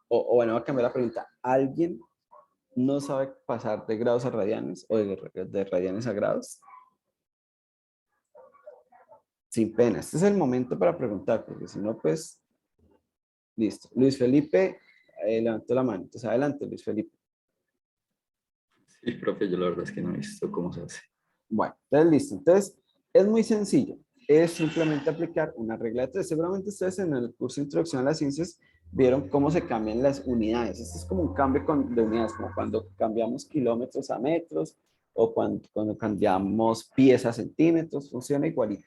O bueno, voy a cambiar la pregunta. ¿Alguien no sabe pasar de grados a radianes o de radianes a grados? Sin pena. Este es el momento para preguntar, porque si no, pues, listo. Luis Felipe levantó la mano. Entonces, adelante, Luis Felipe. Sí, profe, yo la verdad es que no he visto cómo se hace. Bueno, entonces listo. Entonces, es muy sencillo. Es simplemente aplicar una regla de tres. Seguramente ustedes en el curso de Introducción a las Ciencias vieron cómo se cambian las unidades. Esto es como un cambio de unidades, como cuando cambiamos kilómetros a metros o cuando cambiamos pies a centímetros, funciona igualito.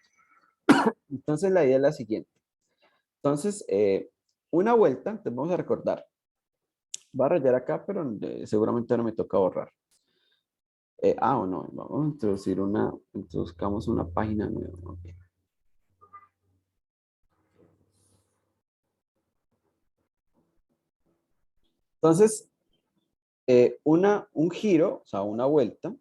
Entonces, la idea es la siguiente. Entonces, una vuelta, entonces vamos a recordar. Voy a rayar acá, pero seguramente no me toca borrar. O no, vamos a introduzcamos una página nueva. Okay. Entonces, un giro, o sea, una vuelta.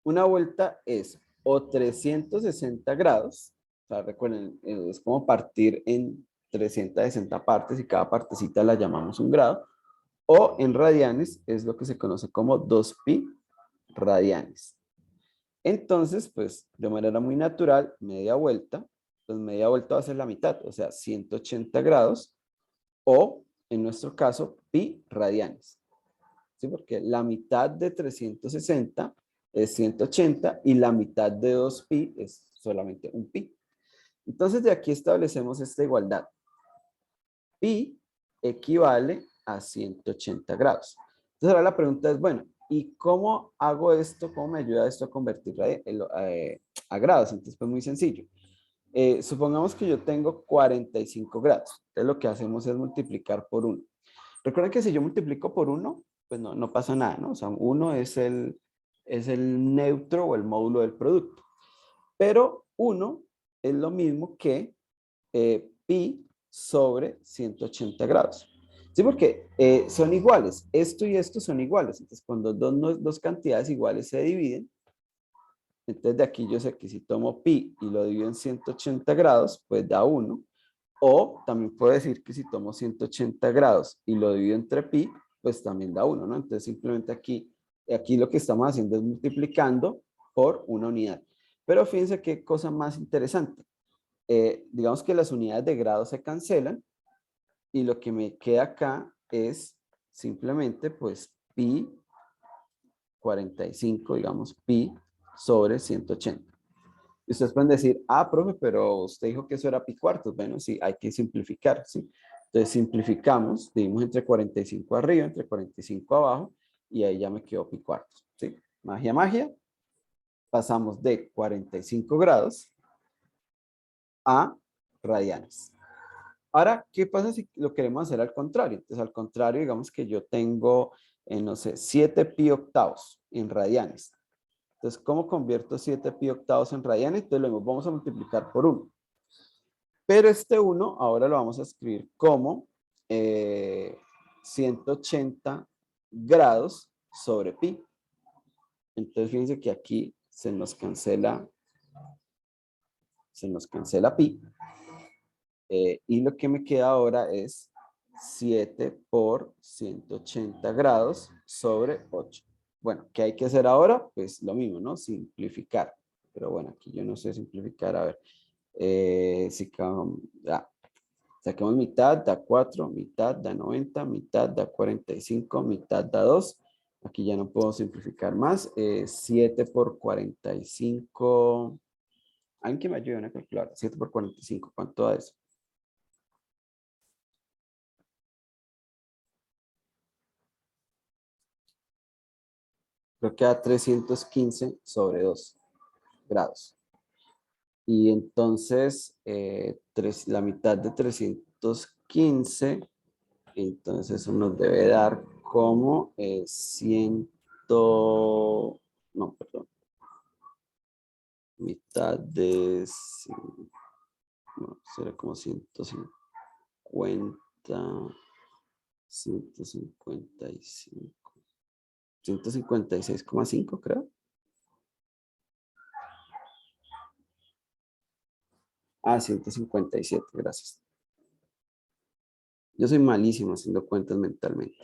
Una vuelta es o 360 grados, o sea, recuerden, es como partir en 360 partes y cada partecita la llamamos un grado, o en radianes es lo que se conoce como 2pi radianes. Entonces, pues, de manera muy natural, media vuelta, pues media vuelta va a ser la mitad, o sea, 180 grados, o en nuestro caso, pi radianes. ¿Sí? Porque la mitad de 360 es 180 y la mitad de 2pi es solamente un pi. Entonces, de aquí establecemos esta igualdad. Pi equivale a 180 grados. Entonces, ahora la pregunta es, bueno, ¿y cómo hago esto? ¿Cómo me ayuda esto a convertir a grados? Entonces, pues muy sencillo. Supongamos que yo tengo 45 grados. Entonces, lo que hacemos es multiplicar por 1. Recuerden que si yo multiplico por 1, pues no pasa nada, ¿no? O sea, 1 es el neutro o el módulo del producto. Pero 1 es lo mismo que pi sobre 180 grados. Sí, porque son iguales. Esto y esto son iguales. Entonces, cuando dos cantidades iguales se dividen, entonces de aquí yo sé que si tomo pi y lo divido en 180 grados, pues da 1. O también puedo decir que si tomo 180 grados y lo divido entre pi, pues también da 1, ¿no? Entonces simplemente aquí lo que estamos haciendo es multiplicando por una unidad. Pero fíjense qué cosa más interesante. Digamos que las unidades de grado se cancelan y lo que me queda acá es simplemente pues pi 45, digamos, pi sobre 180. Y ustedes pueden decir, profe, pero usted dijo que eso era pi cuartos. Bueno, sí, hay que simplificar, ¿sí? Entonces simplificamos, dividimos entre 45 arriba, entre 45 abajo, y ahí ya me quedó pi cuartos, ¿sí? Magia, magia. Pasamos de 45 grados a radianes. Ahora, ¿qué pasa si lo queremos hacer al contrario? Entonces, al contrario, digamos que yo tengo, no sé, 7 pi octavos en radianes. Entonces, ¿cómo convierto 7 pi octavos en radianes? Entonces, lo vamos a multiplicar por 1. Pero este 1 ahora lo vamos a escribir como 180 grados sobre pi. Entonces, fíjense que aquí se nos cancela pi. Y lo que me queda ahora es 7 por 180 grados sobre 8. Bueno, ¿qué hay que hacer ahora? Pues lo mismo, ¿no? Simplificar. Pero bueno, aquí yo no sé simplificar. A ver, saquemos mitad, da 4, mitad, da 90, mitad, da 45, mitad, da 2. Aquí ya no puedo simplificar más. 7 por 45. ¿Alguien que me ayude a calcular? 7 por 45, ¿cuánto da eso? Creo que da 315 sobre 2 grados. Y entonces, la mitad de 315, entonces eso nos debe dar como 100, no, perdón, mitad de, no, será como 150, 155, 156,5 creo. Ah, 157, gracias. Yo soy malísimo haciendo cuentas mentalmente.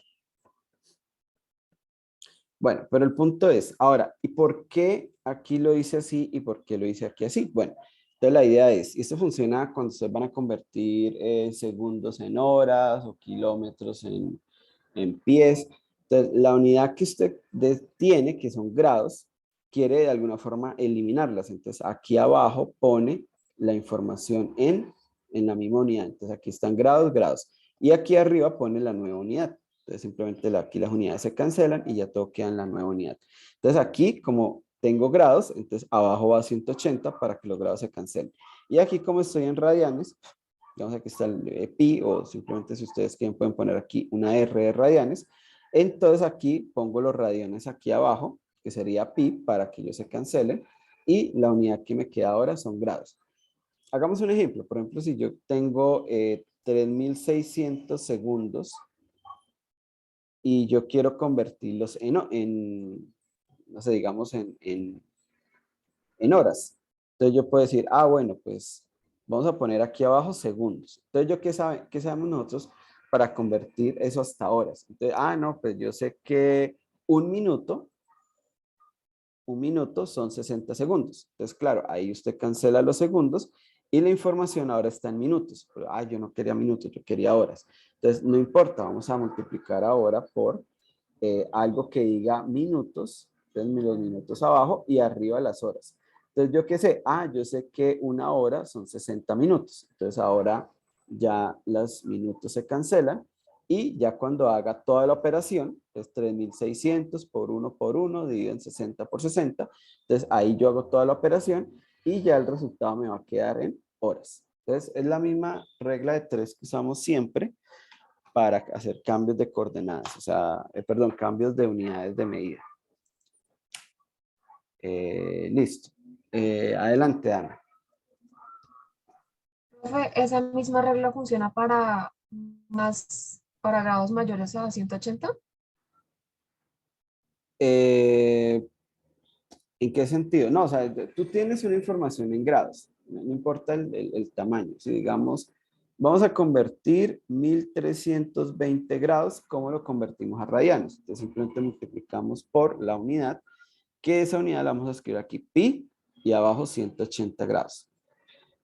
Bueno, pero el punto es, ahora, ¿y por qué aquí lo hice así y por qué lo hice aquí así? Bueno, entonces la idea es, y esto funciona cuando ustedes van a convertir segundos en horas o kilómetros en pies. Entonces, la unidad que usted tiene, que son grados, quiere de alguna forma eliminarlas. Entonces, aquí abajo pone la información en la misma unidad. Entonces, aquí están grados, grados. Y aquí arriba pone la nueva unidad. Entonces, simplemente aquí las unidades se cancelan y ya todo queda en la nueva unidad. Entonces, aquí, como tengo grados, entonces abajo va a 180 para que los grados se cancelen. Y aquí, como estoy en radianes, digamos aquí está el pi, o simplemente si ustedes quieren pueden poner aquí una R de radianes. Entonces aquí pongo los radianes aquí abajo, que sería pi, para que ellos se cancelen. Y la unidad que me queda ahora son grados. Hagamos un ejemplo. Por ejemplo, si yo tengo 3600 segundos y yo quiero convertirlos no sé, digamos en horas. Entonces yo puedo decir, bueno, pues vamos a poner aquí abajo segundos. Entonces yo, ¿qué sabemos nosotros para convertir eso hasta horas? Entonces, no, pues yo sé que un minuto son 60 segundos. Entonces, claro, ahí usted cancela los segundos y la información ahora está en minutos. Pero, yo no quería minutos, yo quería horas. Entonces, no importa, vamos a multiplicar ahora por algo que diga minutos. Entonces, los minutos abajo y arriba las horas. Entonces, ¿yo qué sé? Yo sé que una hora son 60 minutos. Entonces, ahora ya los minutos se cancelan y ya cuando haga toda la operación, es 3600 por 1 dividido en 60 por 60. Entonces, ahí yo hago toda la operación y ya el resultado me va a quedar en horas. Entonces, es la misma regla de 3 que usamos siempre para hacer cambios de coordenadas, o sea, perdón, cambios de unidades de medida. Listo. Adelante, Ana. Profe, ¿esa misma regla funciona para grados mayores a 180? ¿En qué sentido? No, o sea, tú tienes una información en grados, no importa el tamaño. Si digamos, vamos a convertir 1320 grados, ¿cómo lo convertimos a radianes? Entonces simplemente multiplicamos por la unidad, que esa unidad la vamos a escribir aquí, pi, y abajo 180 grados.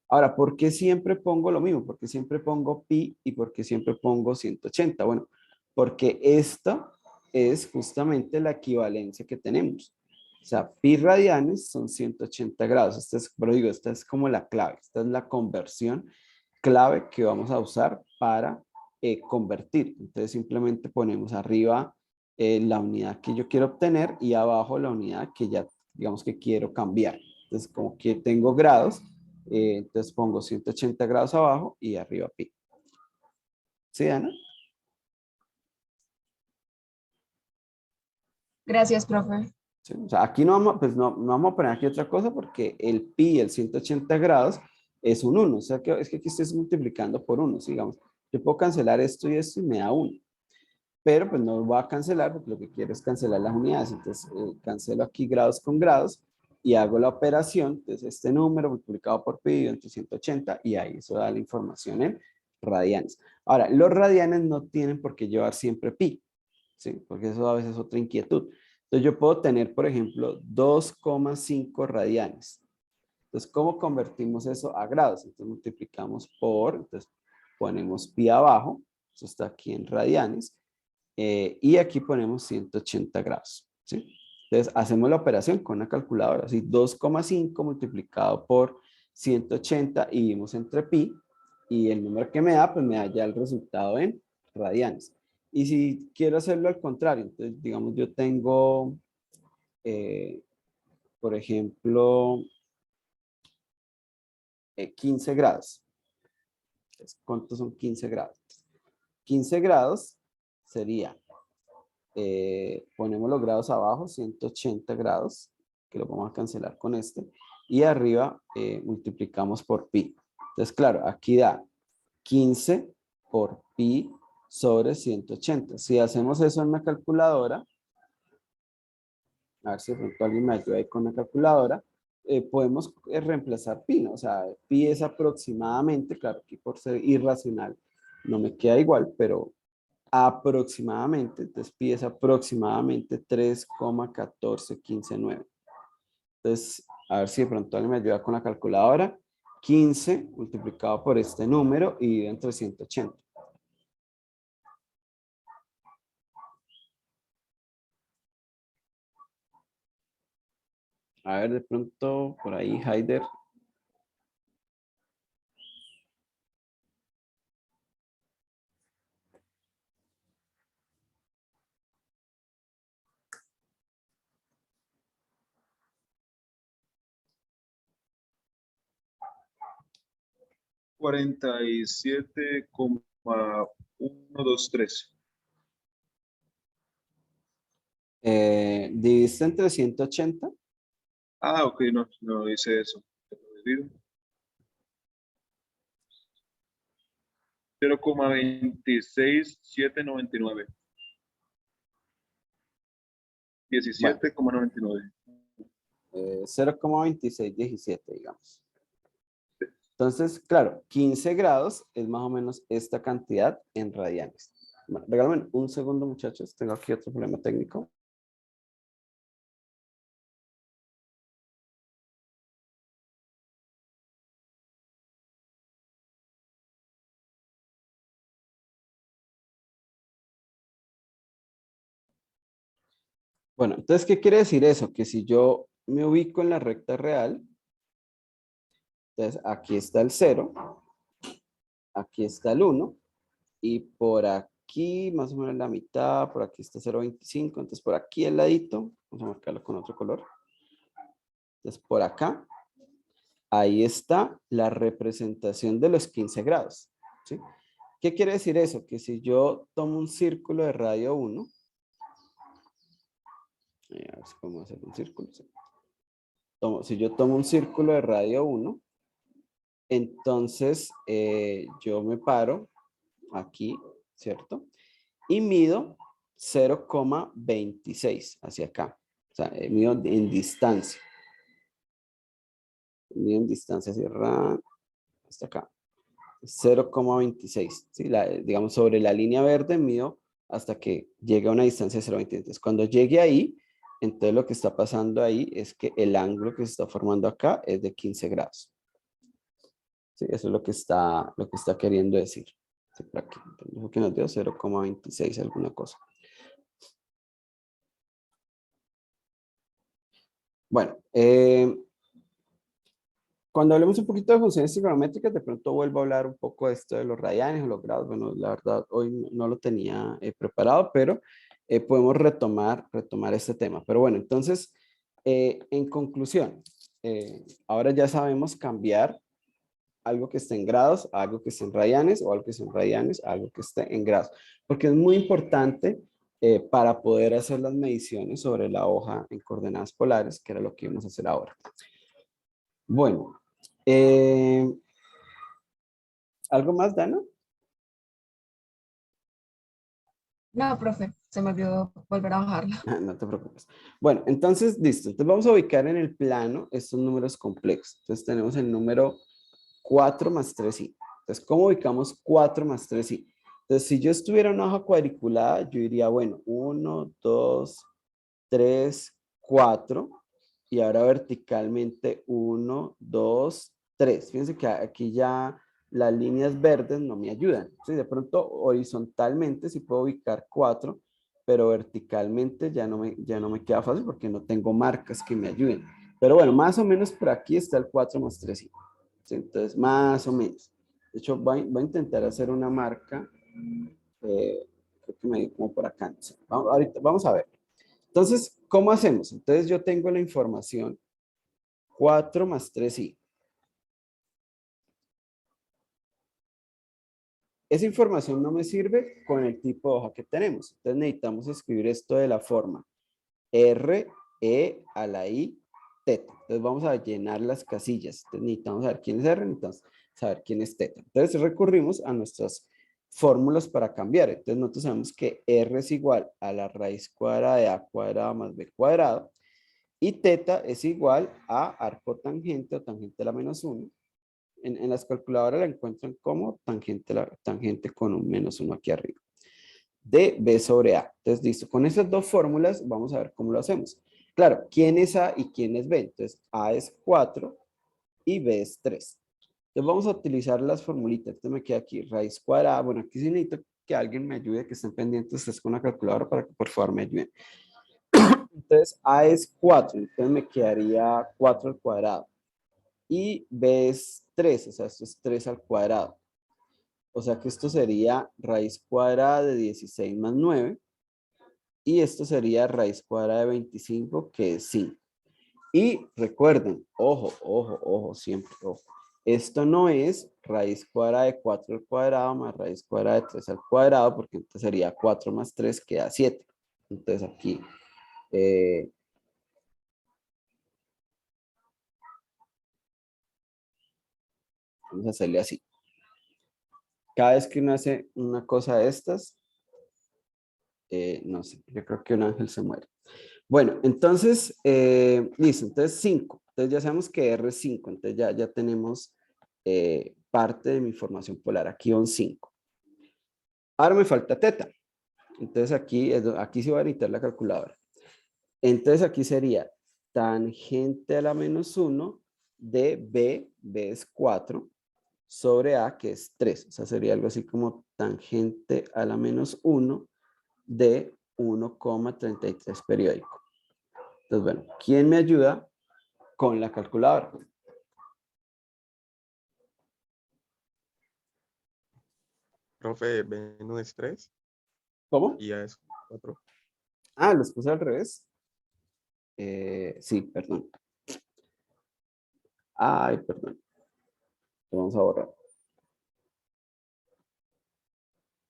Ahora, ¿por qué siempre pongo lo mismo? ¿Por qué siempre pongo pi y por qué siempre pongo 180? Bueno, porque esta es justamente la equivalencia que tenemos. O sea, pi radianes son 180 grados. Esta es como la clave. Esta es la conversión clave que vamos a usar para convertir. Entonces simplemente ponemos arriba la unidad que yo quiero obtener y abajo la unidad que ya, digamos que quiero cambiar. Entonces como que tengo grados, entonces pongo 180 grados abajo y arriba pi. ¿Sí, Ana? Gracias, profe. Sí, o sea, aquí no vamos, pues no vamos a poner aquí otra cosa porque el pi, el 180 grados, es un 1. O sea, que es que aquí estoy multiplicando por 1, digamos. Yo puedo cancelar esto y me da 1. Pero pues no lo voy a cancelar porque lo que quiero es cancelar las unidades. Entonces cancelo aquí grados con grados y hago la operación. Entonces este número multiplicado por pi entre 180 y ahí eso da la información en radianes. Ahora, los radianes no tienen por qué llevar siempre pi, ¿sí? Porque eso a veces es otra inquietud. Entonces yo puedo tener, por ejemplo, 2,5 radianes. Entonces, ¿cómo convertimos eso a grados? Entonces multiplicamos por, entonces ponemos pi abajo, eso está aquí en radianes, y aquí ponemos 180 grados, ¿sí? Entonces hacemos la operación con una calculadora, así 2,5 multiplicado por 180 y dividimos entre pi, y el número que me da, pues me da ya el resultado en radianes. Y si quiero hacerlo al contrario, entonces digamos yo tengo, por ejemplo, 15 grados. Entonces, ¿cuántos son 15 grados? 15 grados sería, ponemos los grados abajo, 180 grados, que lo vamos a cancelar con este, y arriba multiplicamos por pi. Entonces, claro, aquí da 15 por pi sobre 180. Si hacemos eso en una calculadora, a ver si de pronto alguien me ayuda ahí con la calculadora, podemos reemplazar pi, ¿no? O sea, pi es aproximadamente, claro, aquí por ser irracional no me queda igual, pero aproximadamente, entonces pi es aproximadamente 3,14159. Entonces, a ver si de pronto alguien me ayuda con la calculadora. 15 multiplicado por este número y dividido entre 180. A ver, de pronto, por ahí, Haider. Cuarenta y siete coma 123. ¿Dividiste entre 180? Ah, ok, no, no hice eso. Dividido. 0,26799. Bueno, 17,99. 0,2617, digamos. Entonces, claro, 15 grados es más o menos esta cantidad en radianes. Bueno, regálame un segundo, muchachos. Tengo aquí otro problema técnico. Bueno, entonces, ¿qué quiere decir eso? Que si yo me ubico en la recta real, entonces aquí está el 0, aquí está el 1, y por aquí, más o menos la mitad, por aquí está 0,25, entonces por aquí al ladito, vamos a marcarlo con otro color. Entonces por acá, ahí está la representación de los 15 grados, ¿sí? ¿Qué quiere decir eso? Que si yo tomo un círculo de radio 1, a ver si podemos hacer un círculo, ¿sí? Si yo tomo un círculo de radio 1, entonces yo me paro aquí, ¿cierto? Y mido 0,26 hacia acá. O sea, mido en distancia. Mido en distancia hasta acá. 0,26. ¿Sí? Digamos, sobre la línea verde mido hasta que llegue a una distancia de 0,26. Entonces, cuando llegue ahí, entonces lo que está pasando ahí es que el ángulo que se está formando acá es de 15 grados. ¿Sí? Eso es lo que está queriendo decir. Sí, por aquí. Entonces, que nos dio 0,26 alguna cosa. Bueno, Cuando hablemos un poquito de funciones trigonométricas, de pronto vuelvo a hablar un poco de esto de los radianes o los grados. Bueno, la verdad, hoy no lo tenía preparado, pero podemos retomar este tema. Pero bueno, entonces, en conclusión, ahora ya sabemos cambiar algo que esté en grados a algo que esté en radianes o algo que esté en radianes a algo que esté en grados. Porque es muy importante para poder hacer las mediciones sobre la hoja en coordenadas polares, que era lo que íbamos a hacer ahora. Bueno, ¿algo más, Dana? No, profe, se me olvidó volver a bajarla. No te preocupes. Bueno, entonces, listo. Entonces vamos a ubicar en el plano estos números complejos. Entonces tenemos el número 4 más 3i. Entonces, ¿cómo ubicamos 4 más 3i? Entonces, si yo estuviera en una hoja cuadriculada, yo diría, bueno, 1, 2, 3, 4. Y ahora verticalmente 1, 2, 3. Fíjense que aquí ya las líneas verdes no me ayudan. ¿Sí? De pronto, horizontalmente sí puedo ubicar 4, pero verticalmente ya no me queda fácil porque no tengo marcas que me ayuden. Pero bueno, más o menos por aquí está el 4 más 3i. ¿Sí? Entonces, más o menos. De hecho, voy a intentar hacer una marca. Creo que me dio como por acá. ¿Sí? Ahorita, vamos a ver. Entonces, ¿cómo hacemos? Entonces, yo tengo la información 4 más 3i. Esa información no me sirve con el tipo de hoja que tenemos. Entonces, necesitamos escribir esto de la forma R, E a la I, teta. Entonces, vamos a llenar las casillas. Entonces, necesitamos saber quién es R, necesitamos saber quién es teta. Entonces, recurrimos a nuestras fórmulas para cambiar. Entonces, nosotros sabemos que R es igual a la raíz cuadrada de A cuadrado más B cuadrado. Y teta es igual a arco tangente o tangente a la menos 1. En las calculadoras la encuentran como tangente con un menos 1 aquí arriba. De B sobre A. Entonces, listo. Con estas dos fórmulas vamos a ver cómo lo hacemos. Claro, ¿quién es A y quién es B? Entonces, A es 4 y B es 3. Entonces, vamos a utilizar las formulitas. Entonces, me queda aquí raíz cuadrada. Bueno, aquí sí necesito que alguien me ayude, que estén pendientes ustedes con la calculadora para que por favor me ayuden. Entonces, A es 4, entonces me quedaría 4 al cuadrado. Y B es 3, o sea, esto es 3 al cuadrado. O sea que esto sería raíz cuadrada de 16 más 9. Y esto sería raíz cuadrada de 25, que es 5. Y recuerden, ojo, ojo, ojo, siempre, ojo. Esto no es raíz cuadrada de 4 al cuadrado más raíz cuadrada de 3 al cuadrado, porque entonces sería 4 más 3 que da 7. Entonces aquí vamos a hacerle así. Cada vez que uno hace una cosa de estas, no sé, yo creo que un ángel se muere. Bueno, entonces, listo, entonces 5. Entonces ya sabemos que R es 5, entonces ya tenemos parte de mi formación polar. Aquí son 5. Ahora me falta teta. Entonces aquí sí voy a necesitar la calculadora. Entonces aquí sería tangente a la menos 1 de B es 4, sobre A, que es 3. O sea, sería algo así como tangente a la menos 1 de 1,33 periódico. Entonces, bueno, ¿quién me ayuda con la calculadora? Profe, B1 es 3 ¿Cómo? y A es 4. Ah, los puse al revés. Sí, perdón. Ay, perdón. Lo vamos a borrar.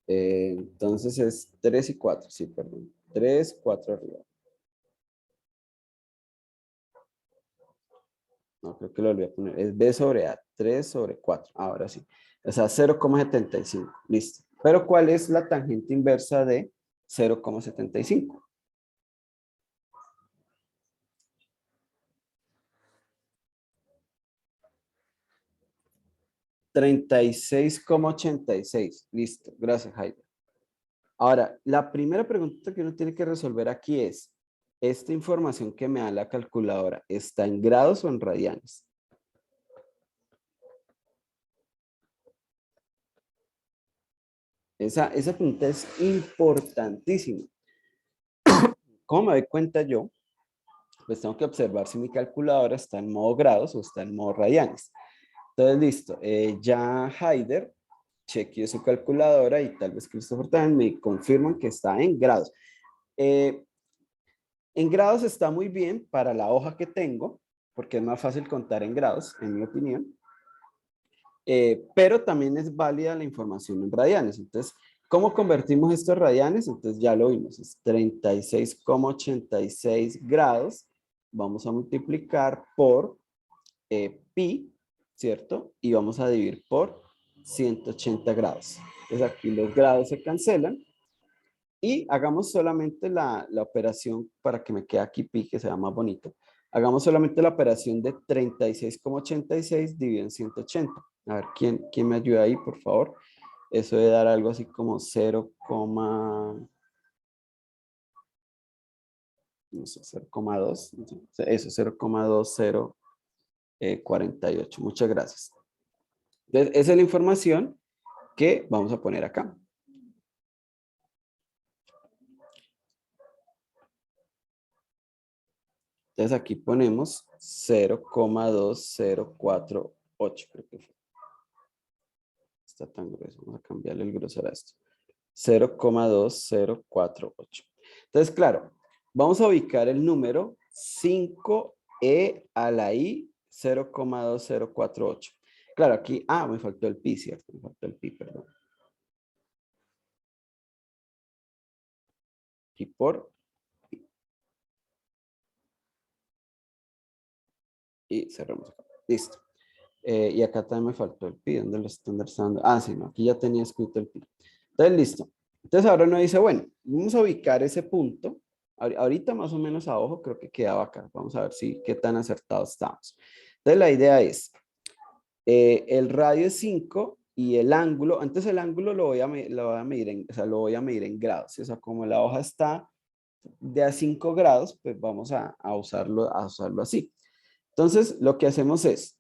Entonces es 3 y 4. Sí, perdón. 3, 4 arriba. No, creo que lo volví a poner. Es B sobre A. 3 sobre 4. Ahora sí. O sea, 0,75. Listo. Pero ¿cuál es la tangente inversa de 0,75? 36,86. Listo. Gracias, Jaime. Ahora, la primera pregunta que uno tiene que resolver aquí es, ¿esta información que me da la calculadora está en grados o en radianes? Esa pregunta es importantísima. ¿Cómo me doy cuenta yo pues tengo que observar si mi calculadora está en modo grados o está en modo radianes. Entonces, listo. Ya Haider chequeó su calculadora y tal vez Christopher también me confirman que está en grados. En grados está muy bien para la hoja que tengo, porque es más fácil contar en grados, en mi opinión. Pero también es válida la información en radianes. Entonces, ¿cómo convertimos estos radianes? Entonces ya lo vimos, es 36,86 grados. Vamos a multiplicar por pi, ¿cierto? Y vamos a dividir por 180 grados. Entonces aquí los grados se cancelan. Y hagamos solamente la operación para que me quede aquí pi, que sea más bonito. Hagamos solamente la operación de 36,86 dividido en 180. A ver, ¿quién me ayuda ahí, por favor? Eso debe dar algo así como 0, no sé, 0,2. Eso, 0,2048. Muchas gracias. Entonces, esa es la información que vamos a poner acá. Entonces aquí ponemos 0,2048, creo que fue. Está tan grueso, vamos a cambiarle el grosor a esto. 0,2048. Entonces, claro, vamos a ubicar el número 5e a la i 0,2048. Claro, aquí, me faltó el pi, ¿cierto? Me faltó el pi, perdón. Y por y cerramos acá. Listo. Y acá también me faltó el pi. ¿Dónde lo están dando? Sí, no, aquí ya tenía escrito el pi. Entonces, listo. Entonces ahora uno dice, bueno, vamos a ubicar ese punto. Ahorita más o menos a ojo creo que quedaba acá. Vamos a ver qué tan acertados estamos. Entonces la idea es, el radio es 5 y el ángulo, antes el ángulo lo voy a medir en, o sea, lo voy a medir en grados. O sea, como la hoja está de a 5 grados, pues vamos a usarlo así. Entonces, lo que hacemos es,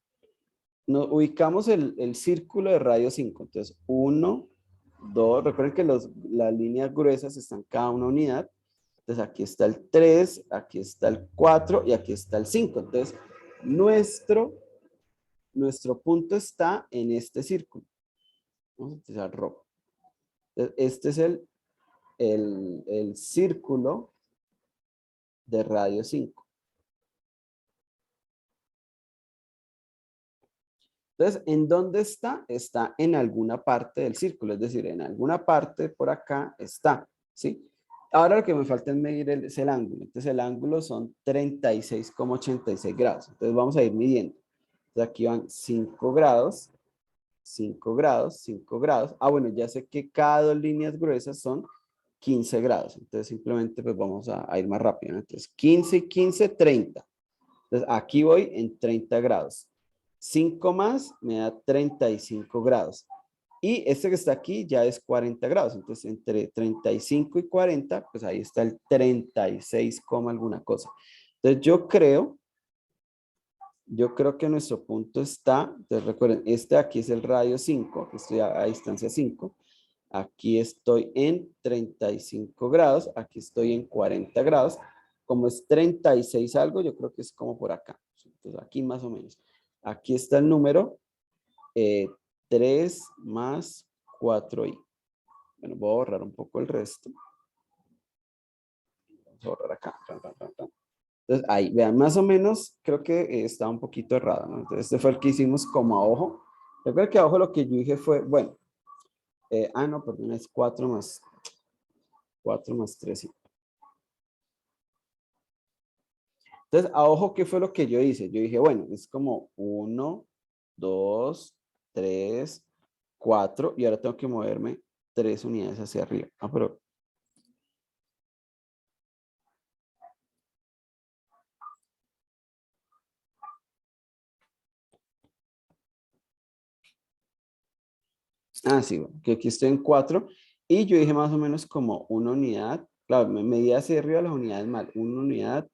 nos ubicamos el círculo de radio 5. Entonces, 1, 2, recuerden que las líneas gruesas están cada una unidad. Entonces, aquí está el 3, aquí está el 4 y aquí está el 5. Entonces, nuestro punto está en este círculo. Vamos a utilizar rojo. Entonces, este es el círculo de radio 5. Entonces, ¿en dónde está? Está en alguna parte del círculo, es decir, en alguna parte por acá está, ¿sí? Ahora lo que me falta es medir es el ángulo. Entonces, el ángulo son 36,86 grados. Entonces, vamos a ir midiendo. Entonces, aquí van 5 grados, 5 grados, 5 grados. Bueno, ya sé que cada dos líneas gruesas son 15 grados. Entonces, simplemente pues vamos a ir más rápido, ¿no? Entonces, 15 y 15, 30. Entonces, aquí voy en 30 grados. 5 más me da 35 grados. Y este que está aquí ya es 40 grados. Entonces, entre 35 y 40, pues ahí está el 36, alguna cosa. Entonces, yo creo que nuestro punto está, entonces recuerden, este aquí es el radio 5, que estoy a distancia 5. Aquí estoy en 35 grados, aquí estoy en 40 grados. Como es 36 algo, yo creo que es como por acá. Entonces, aquí más o menos. Aquí está el número 3 más 4i. Bueno, voy a borrar un poco el resto. Vamos a borrar acá. Entonces, ahí, vean, más o menos, creo que está un poquito errado, ¿no? Entonces, este fue el que hicimos como a ojo. Recuerda que a ojo lo que yo dije fue, bueno, no, perdón, es 4 más 3. Sí. Entonces, a ojo, ¿qué fue lo que yo hice? Yo dije, bueno, es como 1, 2, 3, 4, y ahora tengo que moverme 3 unidades hacia arriba. Pero sí, bueno, que aquí estoy en 4 y yo dije más o menos como una unidad, claro, me medía hacia arriba las unidades mal, una unidad,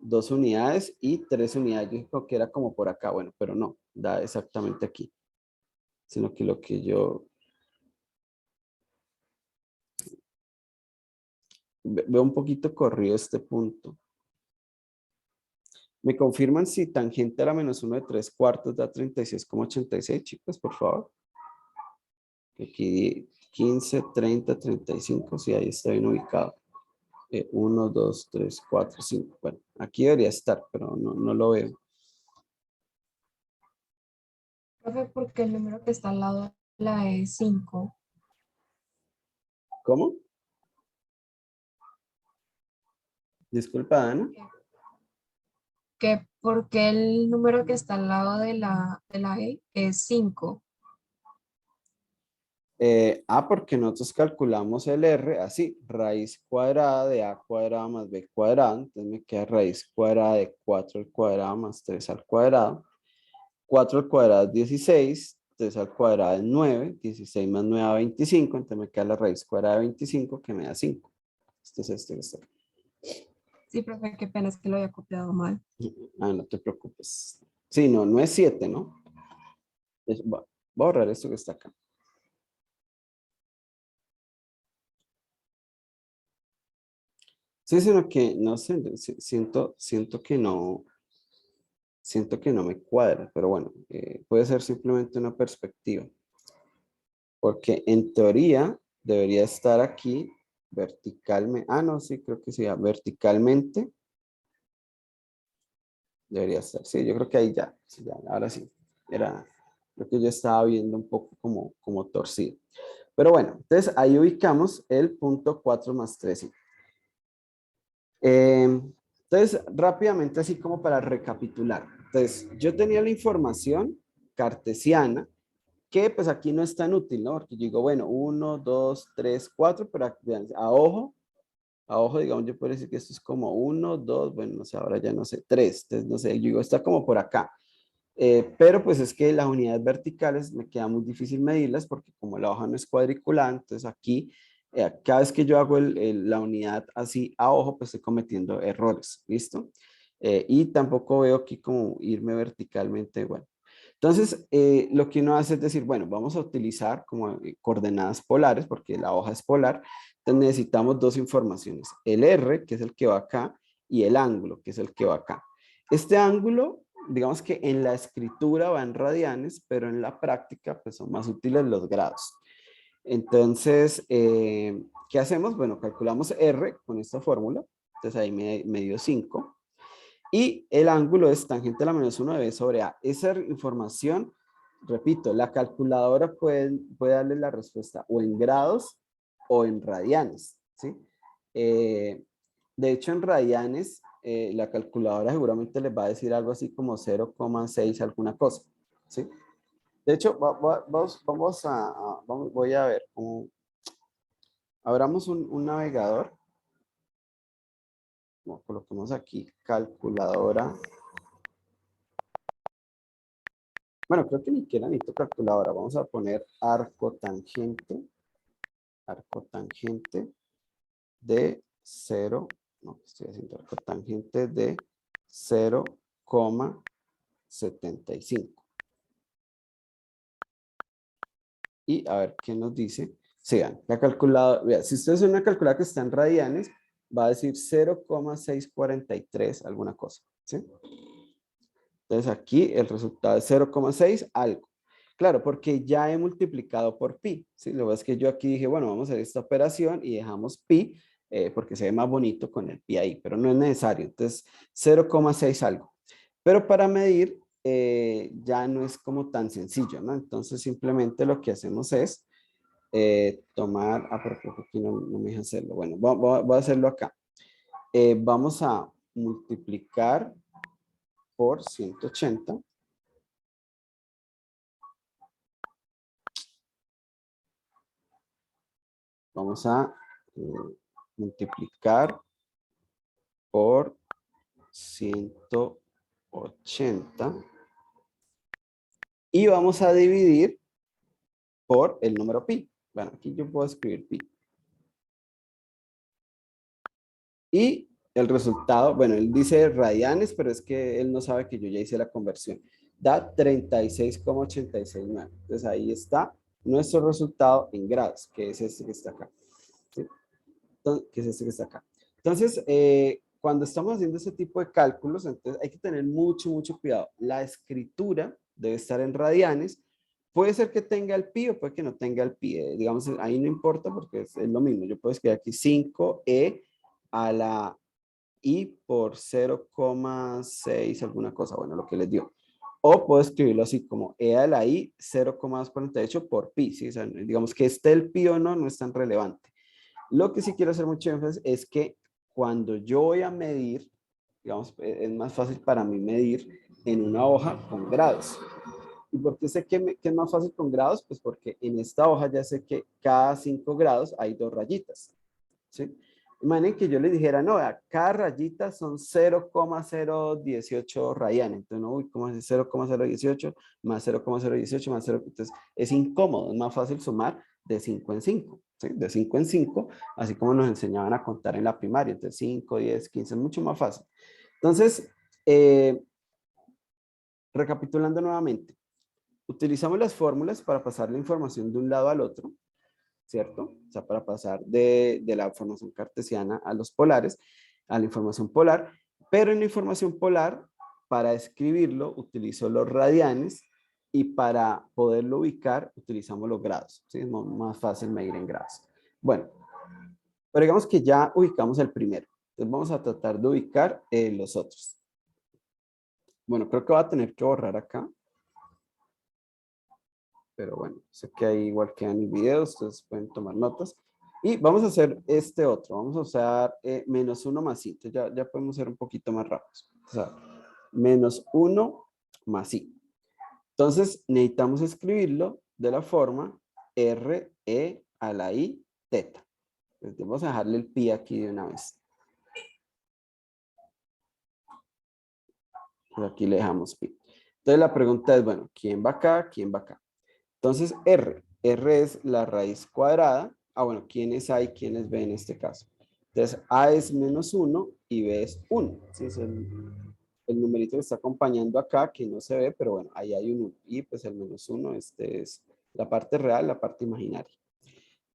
2 unidades y 3 unidades. Yo dije que era como por acá, bueno, pero no, da exactamente aquí, sino que lo que yo veo un poquito corrido este punto. ¿Me confirman si tangente a la menos 1 de 3/4 da 36,86, chicos, por favor? Aquí 15, 30, 35, sí, ahí está bien ubicado. 1, 2, 3, 4, 5. Bueno, aquí debería estar, pero no lo veo. Profe, porque el número que está al lado de la es 5. ¿Cómo? Disculpa, Ana. Que porque el número que está al lado de la E es 5. Porque nosotros calculamos el R así, raíz cuadrada de A cuadrada más B cuadrada, entonces me queda raíz cuadrada de 4 al cuadrado más 3 al cuadrado. 4 al cuadrado es 16, 3 al cuadrado es 9, 16 más 9 da 25, entonces me queda la raíz cuadrada de 25 que me da 5. Este es este que está aquí. Sí, profe, qué pena, es que lo había copiado mal. No te preocupes. Sí, no es 7, ¿no? Voy a borrar esto que está acá. Sí, sino que, no sé, siento que no me cuadra, pero bueno, puede ser simplemente una perspectiva. Porque en teoría debería estar aquí verticalmente. No, sí, creo que sí, verticalmente. Debería estar, sí, yo creo que ahí ya, sí, ya, ahora sí. Creo que yo estaba viendo un poco como torcido. Pero bueno, entonces ahí ubicamos el punto 4 más 3. Entonces, rápidamente, así como para recapitular. Entonces, yo tenía la información cartesiana, que pues aquí no es tan útil, ¿no? Porque yo digo, bueno, 1, 2, 3, 4, pero vean, a ojo, digamos, yo puedo decir que esto es como 1, 2, bueno, no sé, ahora ya no sé, 3, entonces no sé, yo digo, está como por acá. Pero pues es que las unidades verticales me queda muy difícil medirlas porque como la hoja no es cuadriculada, entonces aquí, cada vez que yo hago la unidad así a ojo, pues estoy cometiendo errores, ¿listo? Y tampoco veo aquí como irme verticalmente, bueno. Entonces, lo que uno hace es decir, bueno, vamos a utilizar como coordenadas polares, porque la hoja es polar, entonces necesitamos dos informaciones, el R, que es el que va acá, y el ángulo, que es el que va acá. Este ángulo, digamos que en la escritura va en radianes, pero en la práctica pues son más útiles los grados. Entonces, ¿qué hacemos? Bueno, calculamos R con esta fórmula, entonces ahí me dio 5. Y el ángulo es tangente a la menos 1 de B sobre A. Esa información, repito, la calculadora puede darle la respuesta o en grados o en radianes, ¿sí? De hecho, en radianes, la calculadora seguramente les va a decir algo así como 0,6 alguna cosa, ¿sí? De hecho, voy a ver, abramos un navegador, coloquemos aquí calculadora. Bueno, creo que ni siquiera necesito calculadora. Vamos a poner arco tangente de 0, no, estoy haciendo arco tangente de 0,75. Y a ver qué nos dice. Sigan, la calculadora, vea, si usted hace una calculadora que está en radianes, va a decir 0,643, alguna cosa, ¿sí? Entonces aquí el resultado es 0,6 algo. Claro, porque ya he multiplicado por pi, ¿sí? Lo que es que yo aquí dije, bueno, vamos a hacer esta operación y dejamos pi, porque se ve más bonito con el pi ahí, pero no es necesario. Entonces, 0,6 algo. Pero para medir ya no es como tan sencillo, ¿no? Entonces, simplemente lo que hacemos es tomar, pero aquí no me deja hacerlo. Bueno, voy a hacerlo acá. Vamos a multiplicar por 180. Vamos a multiplicar por 180 y vamos a dividir por el número pi. Bueno, aquí yo puedo escribir pi. Y el resultado, bueno, él dice radianes, pero es que él no sabe que yo ya hice la conversión. Da 36,869. Entonces ahí está nuestro resultado en grados, que es este que está acá. ¿Sí? Entonces, que es este que está acá. Entonces, cuando estamos haciendo ese tipo de cálculos, entonces hay que tener mucho cuidado. La escritura debe estar en radianes. Puede ser que tenga el pi o puede que no tenga el pi. Digamos, ahí no importa porque es lo mismo. Yo puedo escribir aquí 5e a la i por 0,6 alguna cosa. Bueno, lo que les dio. O puedo escribirlo así como e a la i 0,248 por pi. ¿Sí? O sea, digamos que esté el pi o no, no es tan relevante. Lo que sí quiero hacer mucho énfasis es que cuando yo voy a medir, digamos, es más fácil para mí medir en una hoja con grados. ¿Y por qué sé que es más fácil con grados? Pues porque en esta hoja ya sé que cada 5 grados hay 2 rayitas. ¿Sí? Imaginen que yo les dijera, no, cada rayita son 0,018 rayanes. Entonces, no, uy, ¿cómo es 0,018 más 0,018 más 0? Entonces, es incómodo, es más fácil sumar de 5 en 5. ¿Sí? De 5 en 5, así como nos enseñaban a contar en la primaria. Entonces, 5, 10, 15, es mucho más fácil. Entonces, recapitulando nuevamente, utilizamos las fórmulas para pasar la información de un lado al otro, ¿cierto? O sea, para pasar de la información cartesiana a los polares, a la información polar, pero en la información polar, para escribirlo, utilizo los radianes y para poderlo ubicar, utilizamos los grados, ¿sí? Es más fácil medir en grados. Bueno, pero digamos que ya ubicamos el primero. Entonces vamos a tratar de ubicar los otros. Bueno, creo que voy a tener que borrar acá. Pero bueno, sé que ahí igual queda en el video, ustedes pueden tomar notas. Y vamos a hacer este otro, vamos a usar menos 1 más i. Entonces ya podemos ser un poquito más rápidos. O sea, menos 1 más i. Entonces necesitamos escribirlo de la forma r, e a la i, teta. Entonces, vamos a dejarle el pi aquí de una vez. Pues aquí le dejamos pi. Entonces la pregunta es, bueno, ¿quién va acá? ¿Quién va acá? Entonces, R es la raíz cuadrada. Ah, bueno, ¿quién es A y quién es B en este caso? Entonces, A es menos 1 y B es 1. ¿Sí? Es el numerito que está acompañando acá, que no se ve, pero bueno, ahí hay un 1. Y pues el menos 1, este es la parte real, la parte imaginaria.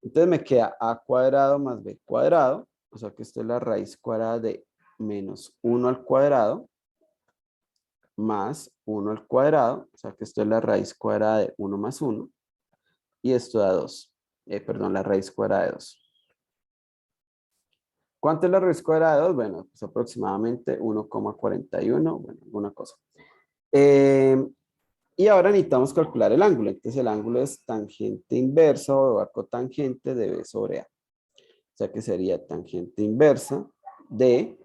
Entonces me queda A cuadrado más B cuadrado. O sea que esto es la raíz cuadrada de menos 1 al cuadrado más 1 al cuadrado, o sea que esto es la raíz cuadrada de 1 más 1, y esto da 2, perdón, la raíz cuadrada de 2. ¿Cuánto es la raíz cuadrada de 2? Bueno, pues aproximadamente 1,41, bueno, alguna cosa. Y ahora necesitamos calcular el ángulo, entonces el ángulo es tangente inversa o arco tangente de B sobre A. O sea que sería tangente inversa de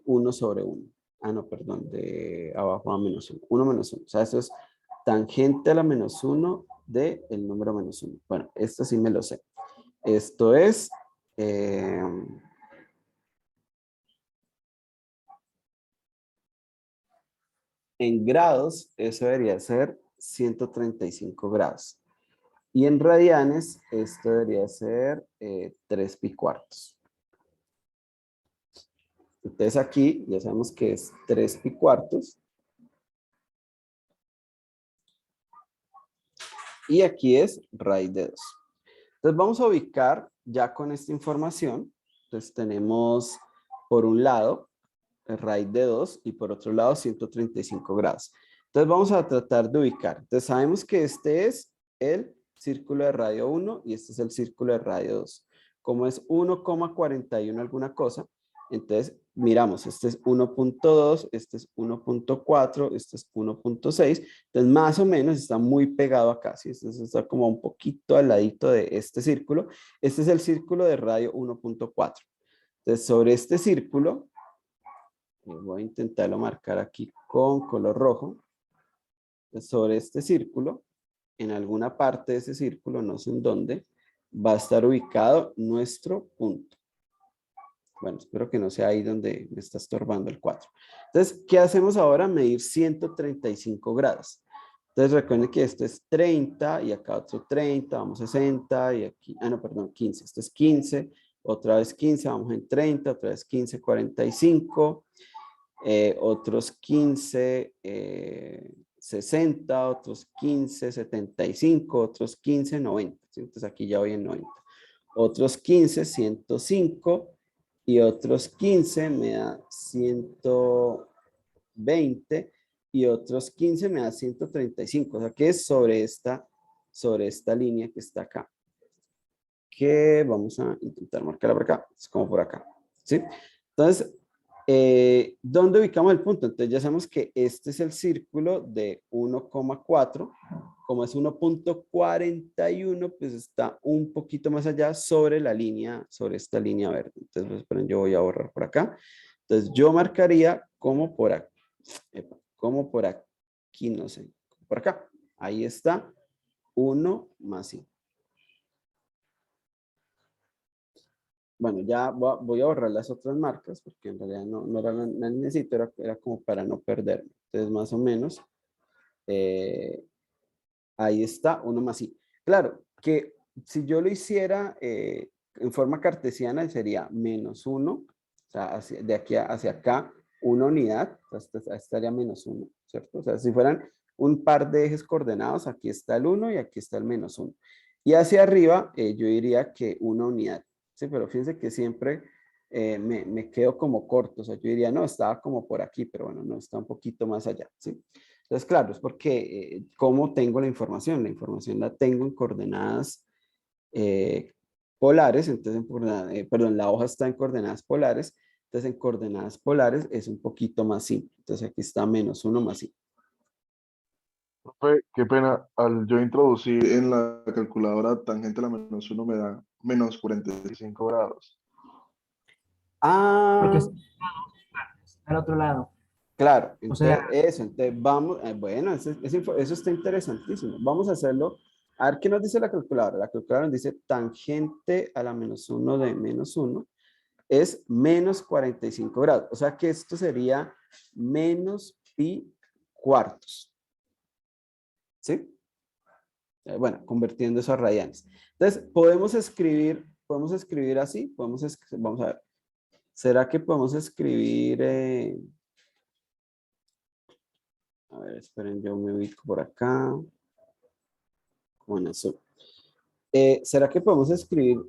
1 sobre 1. Ah, no, perdón, de abajo a menos 1. 1 menos 1. O sea, eso es tangente a la menos 1 del número menos 1. Bueno, esto sí me lo sé. Esto es... en grados, eso debería ser 135 grados. Y en radianes, esto debería ser 3 pi cuartos. Entonces aquí ya sabemos que es 3 pi cuartos. Y aquí es raíz de 2. Entonces vamos a ubicar ya con esta información. Entonces tenemos por un lado raíz de 2 y por otro lado 135 grados. Entonces vamos a tratar de ubicar. Entonces sabemos que este es el círculo de radio 1 y este es el círculo de radio 2. Como es 1,41 alguna cosa, entonces miramos, este es 1,2, este es 1,4, este es 1,6. Entonces más o menos está muy pegado acá, ¿sí? Este está como un poquito al ladito de este círculo. Este es el círculo de radio 1,4. Entonces sobre este círculo, voy a intentarlo marcar aquí con color rojo. Sobre este círculo, en alguna parte de ese círculo, no sé en dónde, va a estar ubicado nuestro punto. Bueno, espero que no sea ahí donde me está estorbando el 4. Entonces, ¿qué hacemos ahora? Medir 135 grados. Entonces, recuerden que esto es 30 y acá otro 30, vamos a 60 y aquí, no, perdón, 15. Esto es 15, otra vez 15, vamos en 30, otra vez 15, 45. Otros 15, 60, otros 15, 75, otros 15, 90. ¿Sí? Entonces aquí ya voy en 90. Otros 15, 105 y otros 15 me da 120 y otros 15 me da 135. O sea que es sobre esta línea que está acá. Que vamos a intentar marcarla por acá. Es como por acá. ¿Sí? Entonces, ¿dónde ubicamos el punto? Entonces ya sabemos que este es el círculo de 1,4. Como es 1,41, pues está un poquito más allá sobre la línea, sobre esta línea verde. Entonces, pues, esperen, yo voy a borrar por acá. Entonces, yo marcaría como por aquí, no sé, por acá. Ahí está, 1 más i. Bueno, ya voy a borrar las otras marcas, porque en realidad no era la necesito, era como para no perderme. Entonces, más o menos, ahí está, 1 más i. Claro, que si yo lo hiciera en forma cartesiana sería -1, o sea, de aquí hacia acá, una unidad, estaría -1, ¿cierto? O sea, si fueran un par de ejes coordenados, aquí está el 1 y aquí está el -1. Y hacia arriba, yo diría que una unidad, ¿sí? Pero fíjense que siempre me quedo como corto, o sea, yo diría, no, estaba como por aquí, pero bueno, no, está un poquito más allá, ¿sí? Entonces, claro, es porque ¿cómo tengo la información? La información la tengo en coordenadas polares, entonces, perdón, la hoja está en coordenadas polares, entonces en coordenadas polares es un poquito más simple. Entonces aquí está -1 más i. Profe, qué pena, al yo introducir en la calculadora tangente a la -1 me da -45 grados. Porque Ah, está al otro lado. claro, O sea, entonces eso, entonces vamos, bueno, eso está interesantísimo. Vamos a hacerlo. A ver qué nos dice la calculadora. La calculadora nos dice tangente a la -1 de -1 es -45 grados. O sea que esto sería menos pi cuartos. ¿Sí? Bueno, convirtiendo eso a radianes. Entonces, podemos escribir así, vamos a ver. ¿Será que podemos escribir? A ver, esperen, yo me ubico por acá. Bueno, eso. ¿Será que podemos escribir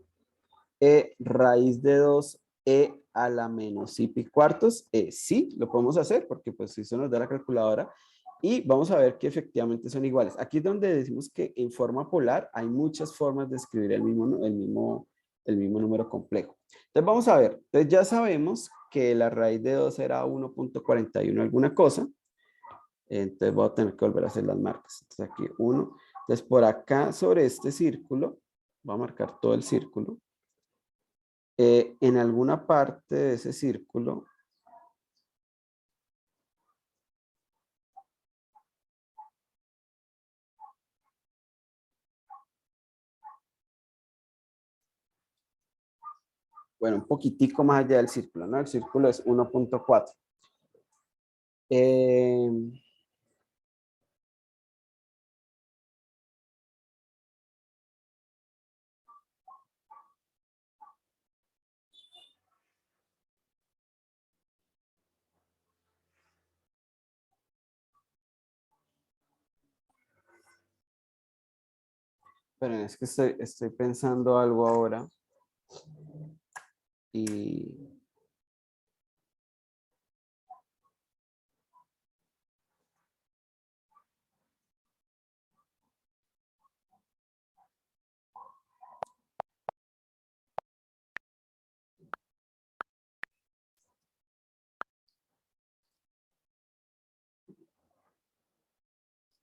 raíz de 2e a la menos i pi cuartos? Sí, lo podemos hacer porque pues eso nos da la calculadora y vamos a ver que efectivamente son iguales. Aquí es donde decimos que en forma polar hay muchas formas de escribir el mismo número complejo. Entonces vamos a ver, entonces ya sabemos que la raíz de 2 era 1,41 alguna cosa. Entonces voy a tener que volver a hacer las marcas. Entonces aquí 1. Entonces por acá sobre este círculo, voy a marcar todo el círculo. En alguna parte de ese círculo, bueno, un poquitico más allá del círculo, ¿no? El círculo es 1,4. Pero es que estoy pensando algo ahora y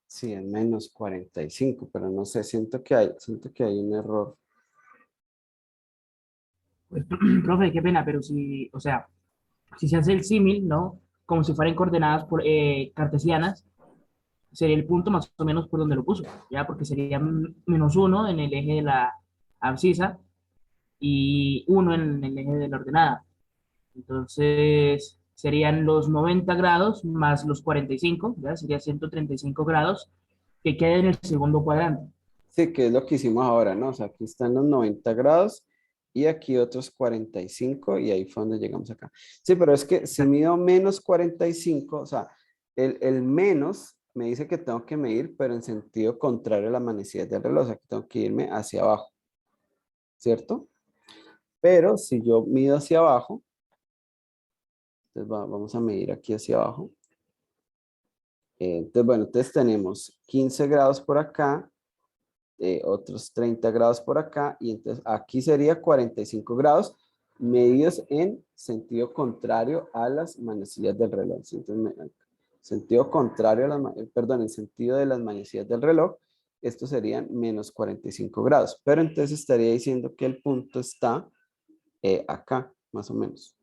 sí, en -45, pero no sé, siento que hay un error. pues, profe, qué pena, pero si, o sea, si se hace el símil, ¿no? Como si fueran coordenadas cartesianas, sería el punto más o menos por donde lo puso, ¿ya? Porque sería -1 en el eje de la abscisa y 1 en el eje de la ordenada. Entonces, serían los 90 grados más los 45, ¿ya? Sería 135 grados que queda en el segundo cuadrante. Sí, que es lo que hicimos ahora, ¿no? O sea, aquí están los 90 grados y aquí otros 45 y ahí fue donde llegamos acá. Sí, pero es que si mido -45, o sea, el menos me dice que tengo que medir, pero en sentido contrario a la manecillas del reloj, o sea, que tengo que irme hacia abajo, ¿cierto? Pero si yo mido hacia abajo, Entonces vamos a medir aquí hacia abajo. Entonces, bueno, entonces tenemos 15 grados por acá, otros 30 grados por acá, y entonces aquí sería 45 grados medidos en sentido contrario a las manecillas del reloj. Entonces, sentido contrario a las, perdón, en sentido de las manecillas del reloj, estos serían menos 45 grados. Pero entonces estaría diciendo que el punto está acá, más o menos.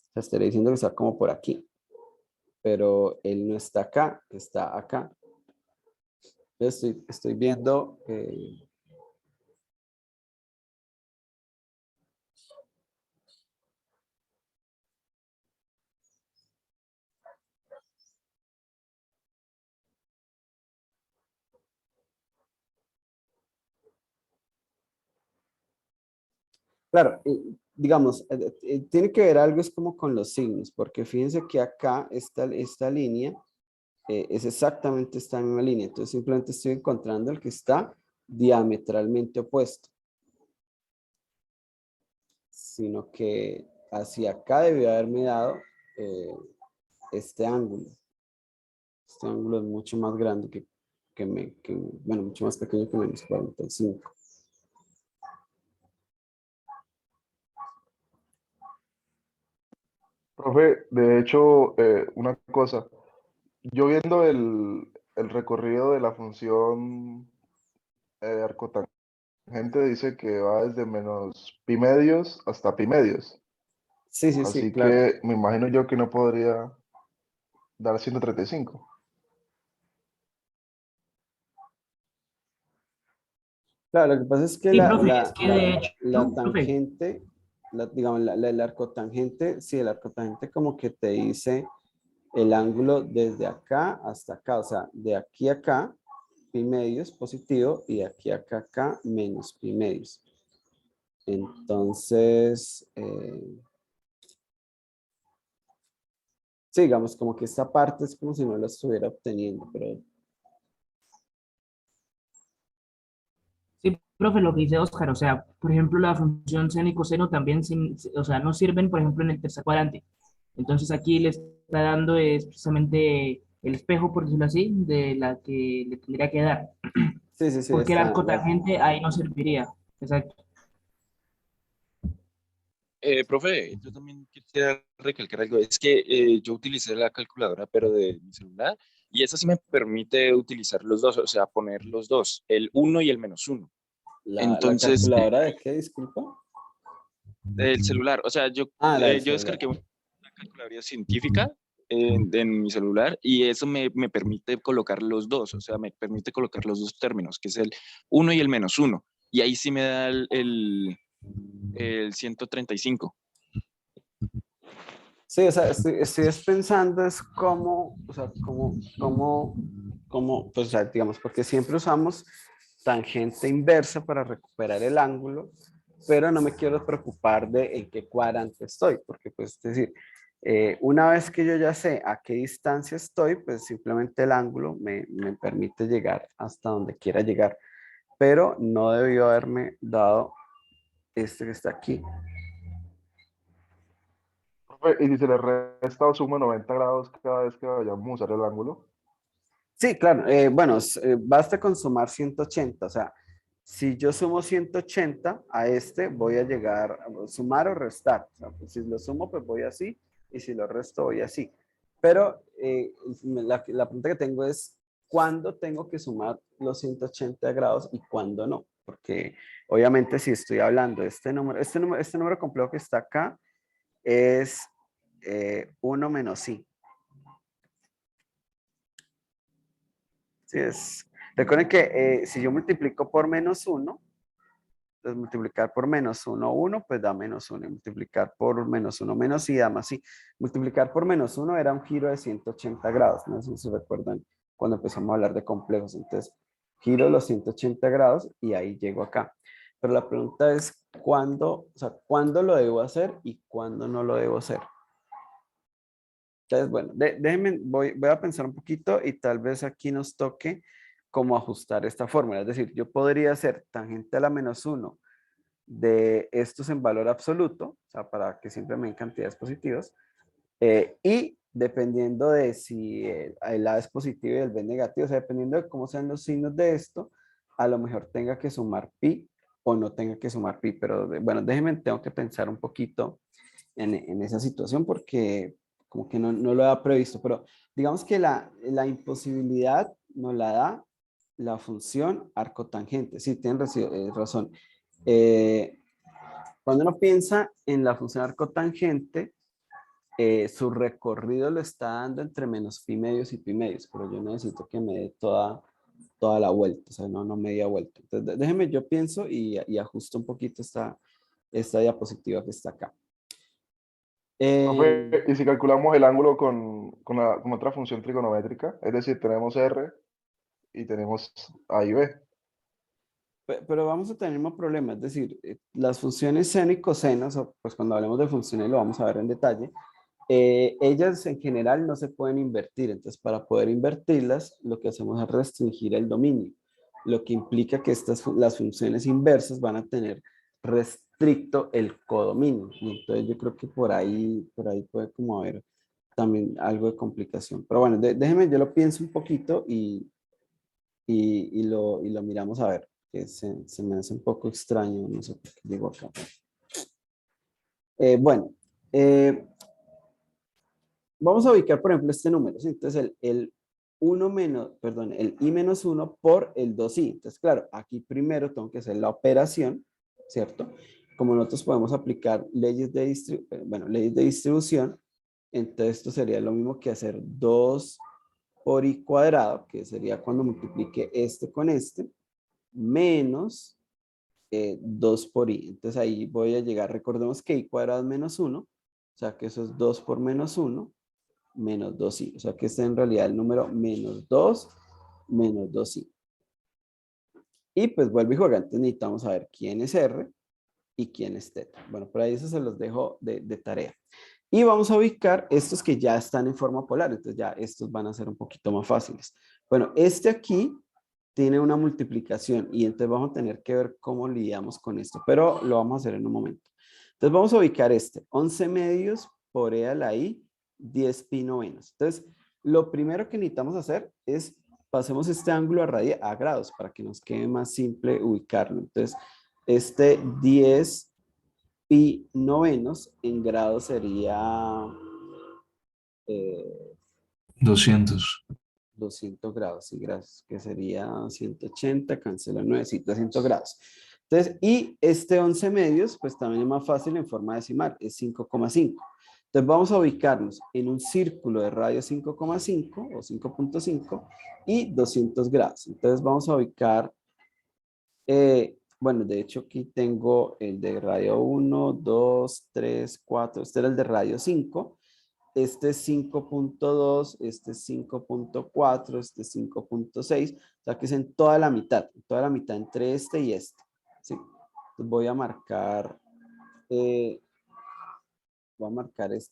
O sea, estaría diciendo que está como por aquí. Pero él no está acá, está acá. Estoy viendo... Claro, digamos, tiene que ver algo es como con los signos, porque fíjense que acá esta línea es exactamente esta misma línea, entonces simplemente estoy encontrando el que está diametralmente opuesto, sino que hacia acá debió haberme dado este ángulo. Este ángulo es mucho más grande bueno, mucho más pequeño que menos 45. Profe, de hecho, una cosa, yo viendo el recorrido de la función arcotangente dice que va desde menos pi medios hasta pi medios. Sí, sí, sí, Así claro. que me imagino yo que no podría dar 135. Claro, lo que pasa es que Sí, profe, es que de hecho, la profe, tangente, digamos, el arcotangente, sí, el arcotangente como que te dice el ángulo desde acá hasta acá, o sea, de aquí a acá, pi medios positivo, y de aquí a acá, menos pi medios. Entonces, sí, digamos, como que esta parte es como si no la estuviera obteniendo, pero sí, profe, lo que dice Oscar, o sea, por ejemplo, la función seno y coseno también, o sea, no sirven, por ejemplo, en el tercer cuadrante. Entonces aquí le está dando es precisamente el espejo, por decirlo así, de la que le tendría que dar. sí, sí, sí, Porque el está, arco tangente ahí no serviría. Exacto. Profe, yo también quisiera recalcar algo. Es que yo utilicé la calculadora, pero de mi celular, y esa sí me permite utilizar los dos, o sea, poner los dos, el uno y el menos uno. la Entonces, calculadora de qué, disculpa. el celular, o sea, Ah, la del yo celular. descargué una calculadora científica en mi celular y eso me permite colocar los dos, o sea, me permite colocar los dos términos, que es el uno y el menos uno. Y ahí sí me da el 135. Sí, o sea, estoy es pensando es cómo, o sea, pues, o sea, digamos, porque siempre usamos tangente inversa para recuperar el ángulo, pero no me quiero preocupar de en qué cuadrante estoy, porque pues, es decir, una vez que yo ya sé a qué distancia estoy, pues simplemente el ángulo me permite llegar hasta donde quiera llegar, pero no debió haberme dado este que está aquí. Profe, y si se le resta o suma 90 grados cada vez que vayamos a usar el ángulo. Sí, claro. Bueno, basta con sumar 180. O sea, si yo sumo 180 a este, voy a llegar a sumar o restar. O sea, pues, si lo sumo, pues voy así. Y si lo resto, voy así. Pero la pregunta que tengo es, ¿cuándo tengo que sumar los 180 grados y cuándo no? Porque obviamente si estoy hablando de este número complejo que está acá es 1 menos i. Sí, recuerden que si yo multiplico por menos 1, entonces multiplicar por menos 1, 1, pues da menos 1. Y multiplicar por menos 1, menos y da más y. Multiplicar por menos 1 era un giro de 180 grados. No sé si se recuerdan cuando empezamos a hablar de complejos. Entonces, giro los 180 grados y ahí llego acá. Pero la pregunta es, ¿cuándo lo debo hacer y cuándo no lo debo hacer? Entonces, bueno, déjenme, voy a pensar un poquito y tal vez aquí nos toque cómo ajustar esta fórmula. Es decir, yo podría hacer tangente a la menos 1 de estos en valor absoluto, o sea, para que siempre me den cantidades positivas, y dependiendo de si el A es positivo y el B es negativo, o sea, dependiendo de cómo sean los signos de esto, a lo mejor tenga que sumar pi o no tenga que sumar pi, pero bueno, déjenme, tengo que pensar un poquito en esa situación porque como que no lo había previsto, pero digamos que la imposibilidad nos la da la función arcotangente. Sí, tienen razón. Cuando uno piensa en la función arcotangente, su recorrido lo está dando entre menos pi medios y pi medios, pero yo necesito que me dé toda la vuelta, o sea, no media vuelta. Entonces, déjenme, yo pienso y ajusto un poquito esta diapositiva que está acá. Profe, y si calculamos el ángulo con otra función trigonométrica, es decir, tenemos R y tenemos A y B. Pero vamos a tener un problema, es decir, las funciones seno y coseno, pues cuando hablemos de funciones lo vamos a ver en detalle, ellas en general no se pueden invertir, entonces para poder invertirlas lo que hacemos es restringir el dominio, lo que implica que las funciones inversas van a tener restricto el codominio, y entonces yo creo que por ahí puede como haber también algo de complicación, pero bueno, déjeme, yo lo pienso un poquito y lo miramos a ver, que se me hace un poco extraño, no sé por qué digo acá. Bueno, vamos a ubicar, por ejemplo, este número, ¿sí? Entonces el 1 menos, perdón, el i menos 1 por el 2i. Entonces, claro, aquí primero tengo que hacer la operación, ¿cierto? Como nosotros podemos aplicar leyes leyes de distribución, entonces esto sería lo mismo que hacer 2 por i cuadrado, que sería cuando multiplique este con este, menos 2 por i. Entonces ahí voy a llegar, recordemos que i cuadrado es menos 1, o sea que eso es 2 por menos 1, menos 2i. O sea que este es en realidad el número menos 2, menos 2i. Y pues vuelve y juega. Entonces necesitamos saber quién es R y quién es teta. Bueno, por ahí eso se los dejo de tarea. Y vamos a ubicar estos que ya están en forma polar. Entonces ya estos van a ser un poquito más fáciles. Bueno, este aquí tiene una multiplicación y entonces vamos a tener que ver cómo lidiamos con esto, pero lo vamos a hacer en un momento. Entonces vamos a ubicar este, 11 medios por e a la i, 10 pi novenos. Entonces, lo primero que necesitamos hacer es pasemos este ángulo a grados para que nos quede más simple ubicarlo. Entonces, este 10 pi novenos en grados sería 200. 200 grados, sí, gracias, que sería 180, cancela 9, sí, 200 grados. Entonces, y este 11 medios, pues también es más fácil en forma decimal, es 5,5. Entonces vamos a ubicarnos en un círculo de radio 5,5 o 5.5 y 200 grados. Entonces vamos a ubicar, bueno, de hecho aquí tengo el de radio 1, 2, 3, 4, este era el de radio 5. Este es 5.2, este es 5.4, este es 5.6, o sea que es en toda la mitad entre este y este. ¿Sí? Entonces voy a marcar este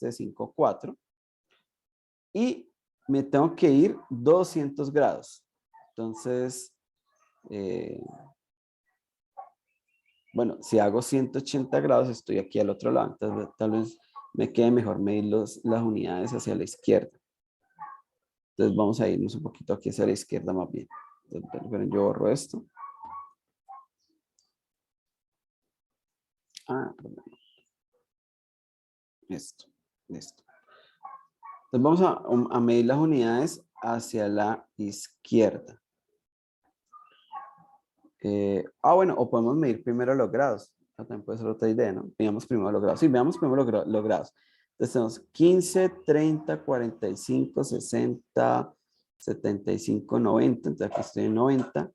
5.4 y me tengo que ir 200 grados. Entonces, bueno, si hago 180 grados estoy aquí al otro lado, entonces tal vez me quede mejor medir las unidades hacia la izquierda. Entonces vamos a irnos un poquito aquí hacia la izquierda más bien. Entonces, pero yo borro esto. Perdón. Esto. Entonces vamos a medir las unidades hacia la izquierda. Bueno, o podemos medir primero los grados. También puede ser otra idea, ¿no? Veamos primero los grados. Sí, veamos primero los grados. Entonces tenemos 15, 30, 45, 60, 75, 90. Entonces aquí estoy en 90.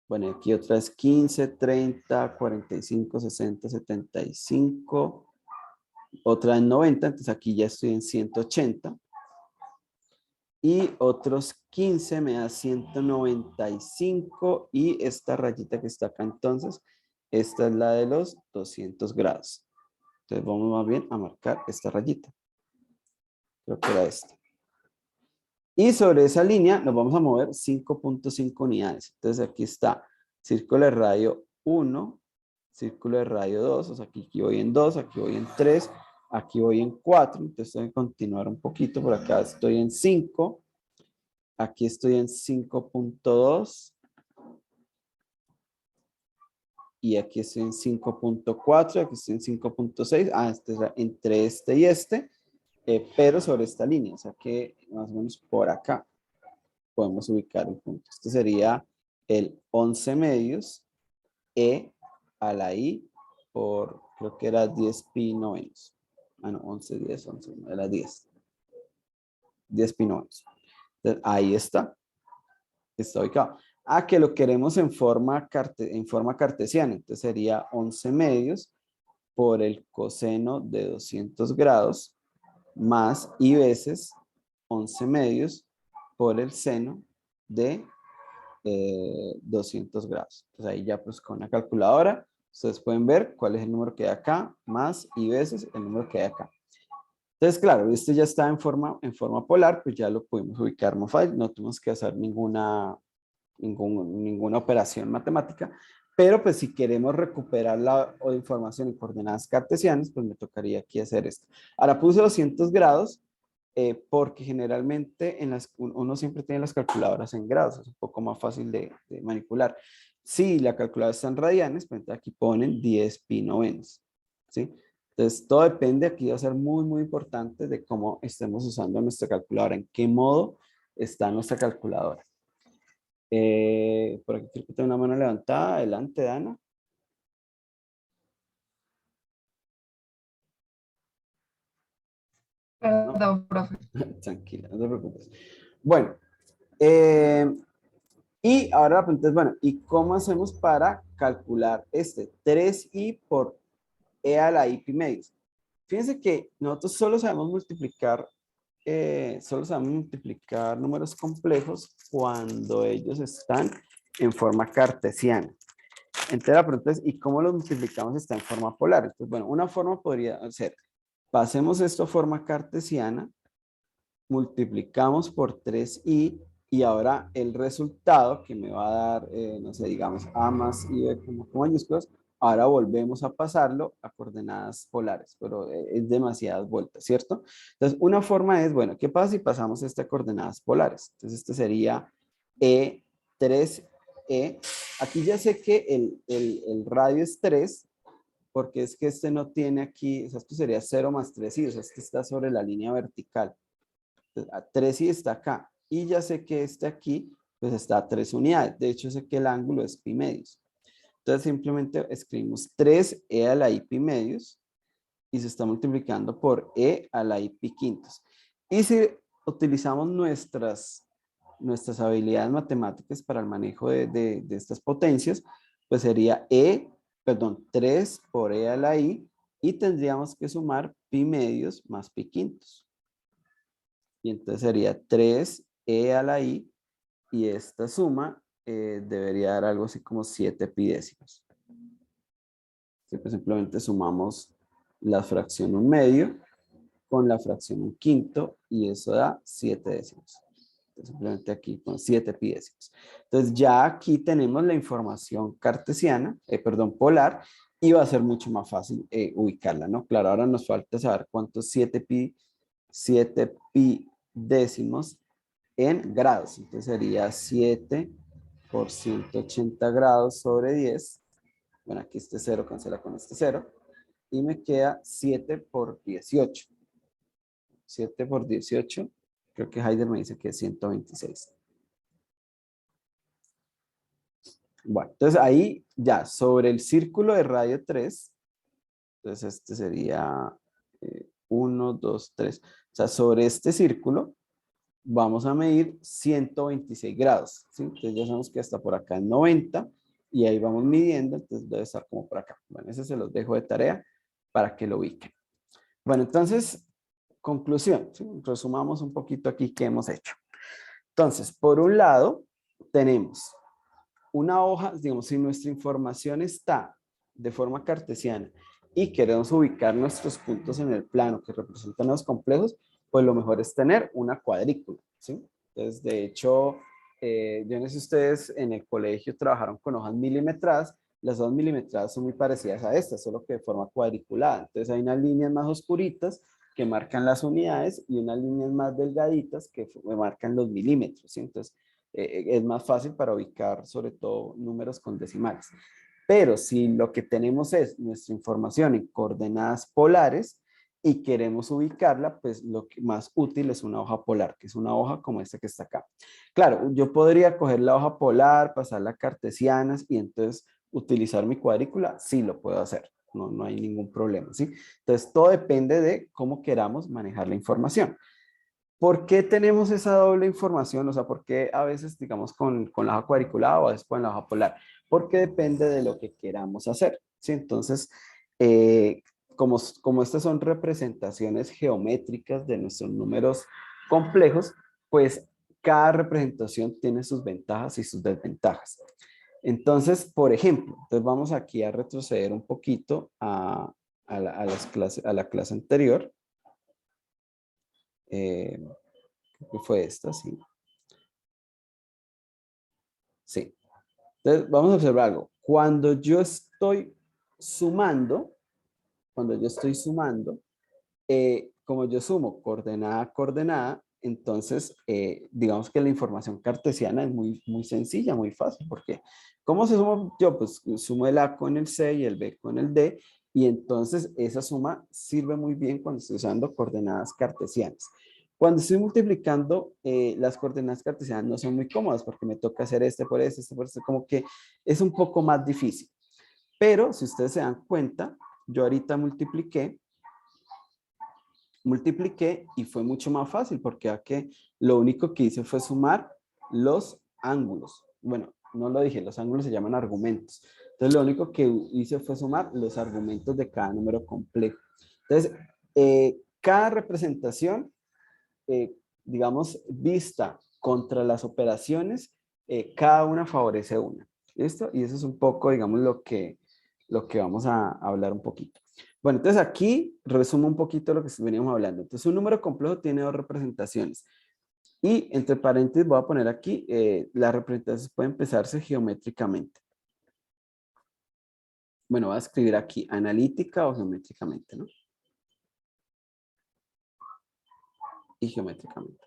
Bueno, aquí otra vez 15, 30, 45, 60, 75. Otra en 90. Entonces aquí ya estoy en 180. Y otros 15 me da 195. Y esta rayita que está acá entonces, esta es la de los 200 grados. Entonces vamos más bien a marcar esta rayita. Creo que era esta. Y sobre esa línea nos vamos a mover 5.5 unidades. Entonces aquí está círculo de radio 1, círculo de radio 2, o sea, aquí voy en 2, aquí voy en 3, aquí voy en 4, entonces tengo que continuar un poquito, por acá estoy en 5, aquí estoy en 5.2, y aquí estoy en 5.4, aquí estoy en 5.6, este es entre este y este, pero sobre esta línea, o sea que más o menos por acá podemos ubicar el punto. Este sería el 11 medios E a la I por, creo que era 10 pi novenos. Ah, no, 11, 10, 11, no, era 10. 10 pi novenos. Entonces, ahí está ubicado. Que lo queremos en forma cartesiana, entonces sería 11 medios por el coseno de 200 grados más I veces 11 medios por el seno de 200 grados. Entonces ahí ya pues con una calculadora ustedes pueden ver cuál es el número que hay acá más I veces el número que hay acá. Entonces, claro, este ya está en forma polar, pues ya lo pudimos ubicar más fácil, no tenemos que hacer ninguna operación matemática, pero pues si queremos recuperar la información en coordenadas cartesianas, pues me tocaría aquí hacer esto. Ahora puse 200 grados porque generalmente uno siempre tiene las calculadoras en grados, es un poco más fácil de manipular. Si la calculadora está en radianes, pues aquí ponen 10 pi novenos, ¿sí? Entonces, todo depende, aquí va a ser muy, muy importante de cómo estemos usando nuestra calculadora, en qué modo está nuestra calculadora. Por aquí creo que tengo una mano levantada. Adelante, Dana. Perdón, profe. Tranquila, no te preocupes. Bueno, y ahora la pregunta es, bueno, ¿y cómo hacemos para calcular 3i por e a la i pi medios? Fíjense que nosotros solo sabemos multiplicar números complejos cuando ellos están en forma cartesiana. Entonces la pregunta es, ¿y cómo los multiplicamos si está en forma polar? Entonces, bueno, una forma podría ser, pasemos esto a forma cartesiana, multiplicamos por 3i y ahora el resultado que me va a dar, no sé, digamos a más i b con mayúsculas, ahora volvemos a pasarlo a coordenadas polares, pero es demasiadas vueltas, ¿cierto? Entonces, una forma es, bueno, ¿qué pasa si pasamos a coordenadas polares? Entonces, este sería E3E. Aquí ya sé que el radio es 3, porque es que este no tiene aquí, o sea, esto sería 0 más 3i, o sea, este está sobre la línea vertical. 3i está acá, y ya sé que este aquí, pues está a 3 unidades. De hecho, sé que el ángulo es pi medios. Entonces simplemente escribimos 3e a la i pi medios y se está multiplicando por e a la i pi quintos. Y si utilizamos nuestras habilidades matemáticas para el manejo de estas potencias, pues sería 3 por e a la i y tendríamos que sumar pi medios más pi quintos. Y entonces sería 3e a la i y esta suma debería dar algo así como 7 pi décimos. Pues simplemente sumamos la fracción 1/2 con la fracción 1/5 y eso da 7 décimos. Entonces simplemente aquí con 7 pi décimos. Entonces ya aquí tenemos la información cartesiana, polar, y va a ser mucho más fácil ubicarla, ¿no? Claro, ahora nos falta saber cuántos 7 pi décimos en grados. Entonces sería 7 por 180 grados sobre 10. Bueno, aquí este 0 cancela con este 0. Y me queda 7 por 18. 7 por 18. Creo que Heider me dice que es 126. Bueno, entonces ahí ya, sobre el círculo de radio 3. Entonces este sería 1, 2, 3. O sea, sobre este círculo vamos a medir 126 grados, ¿sí? Entonces ya sabemos que hasta por acá es 90 y ahí vamos midiendo, entonces debe estar como por acá. Bueno, ese se los dejo de tarea para que lo ubiquen. Bueno, entonces, conclusión, ¿sí? Resumamos un poquito aquí qué hemos hecho. Entonces, por un lado, tenemos una hoja, digamos, si nuestra información está de forma cartesiana y queremos ubicar nuestros puntos en el plano que representan los complejos, pues lo mejor es tener una cuadrícula, ¿sí? Entonces, de hecho, yo no sé si ustedes en el colegio trabajaron con hojas milimetradas. Las hojas milimetradas son muy parecidas a estas, solo que de forma cuadriculada. Entonces hay unas líneas más oscuritas que marcan las unidades y unas líneas más delgaditas que marcan los milímetros, ¿sí? Entonces es más fácil para ubicar sobre todo números con decimales. Pero si lo que tenemos es nuestra información en coordenadas polares y queremos ubicarla, pues lo que más útil es una hoja polar, que es una hoja como esta que está acá. Claro, yo podría coger la hoja polar, pasarla a cartesianas y entonces utilizar mi cuadrícula, sí lo puedo hacer, no hay ningún problema, ¿sí? Entonces todo depende de cómo queramos manejar la información. ¿Por qué tenemos esa doble información? O sea, ¿por qué a veces, digamos, con la hoja cuadriculada o a veces con la hoja polar? Porque depende de lo que queramos hacer, ¿sí? Entonces, como estas son representaciones geométricas de nuestros números complejos, pues cada representación tiene sus ventajas y sus desventajas. Entonces, por ejemplo, entonces vamos aquí a retroceder un poquito a la clase anterior. Creo que fue esta, sí. Sí. Entonces, vamos a observar algo. Cuando yo estoy sumando, como yo sumo coordenada a coordenada, entonces, digamos que la información cartesiana es muy sencilla, muy fácil, porque ¿cómo se suma? Yo pues sumo el A con el C y el B con el D, y entonces esa suma sirve muy bien cuando estoy usando coordenadas cartesianas. Cuando estoy multiplicando, las coordenadas cartesianas no son muy cómodas porque me toca hacer este por este, como que es un poco más difícil. Pero si ustedes se dan cuenta, yo ahorita multipliqué y fue mucho más fácil porque aquí lo único que hice fue sumar los ángulos. Bueno, no lo dije, los ángulos se llaman argumentos. Entonces lo único que hice fue sumar los argumentos de cada número complejo. Entonces, cada representación, digamos, vista contra las operaciones, cada una favorece una. ¿Listo? Y eso es un poco, digamos, lo que vamos a hablar un poquito. Bueno, entonces aquí resumo un poquito lo que veníamos hablando. Entonces un número complejo tiene dos representaciones. Y entre paréntesis voy a poner aquí, las representaciones pueden empezarse geométricamente. Bueno, voy a escribir aquí analítica o geométricamente, ¿no? Y geométricamente.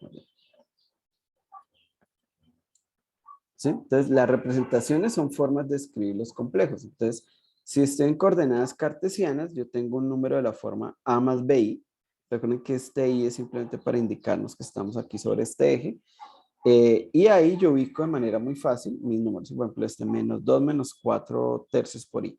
¿Sí? Entonces las representaciones son formas de escribir los complejos. Entonces, si estoy en coordenadas cartesianas, yo tengo un número de la forma a más bi. Recuerden que este i es simplemente para indicarnos que estamos aquí sobre este eje. Y ahí yo ubico de manera muy fácil mis números. Por ejemplo, este menos 2 menos 4 tercios por i.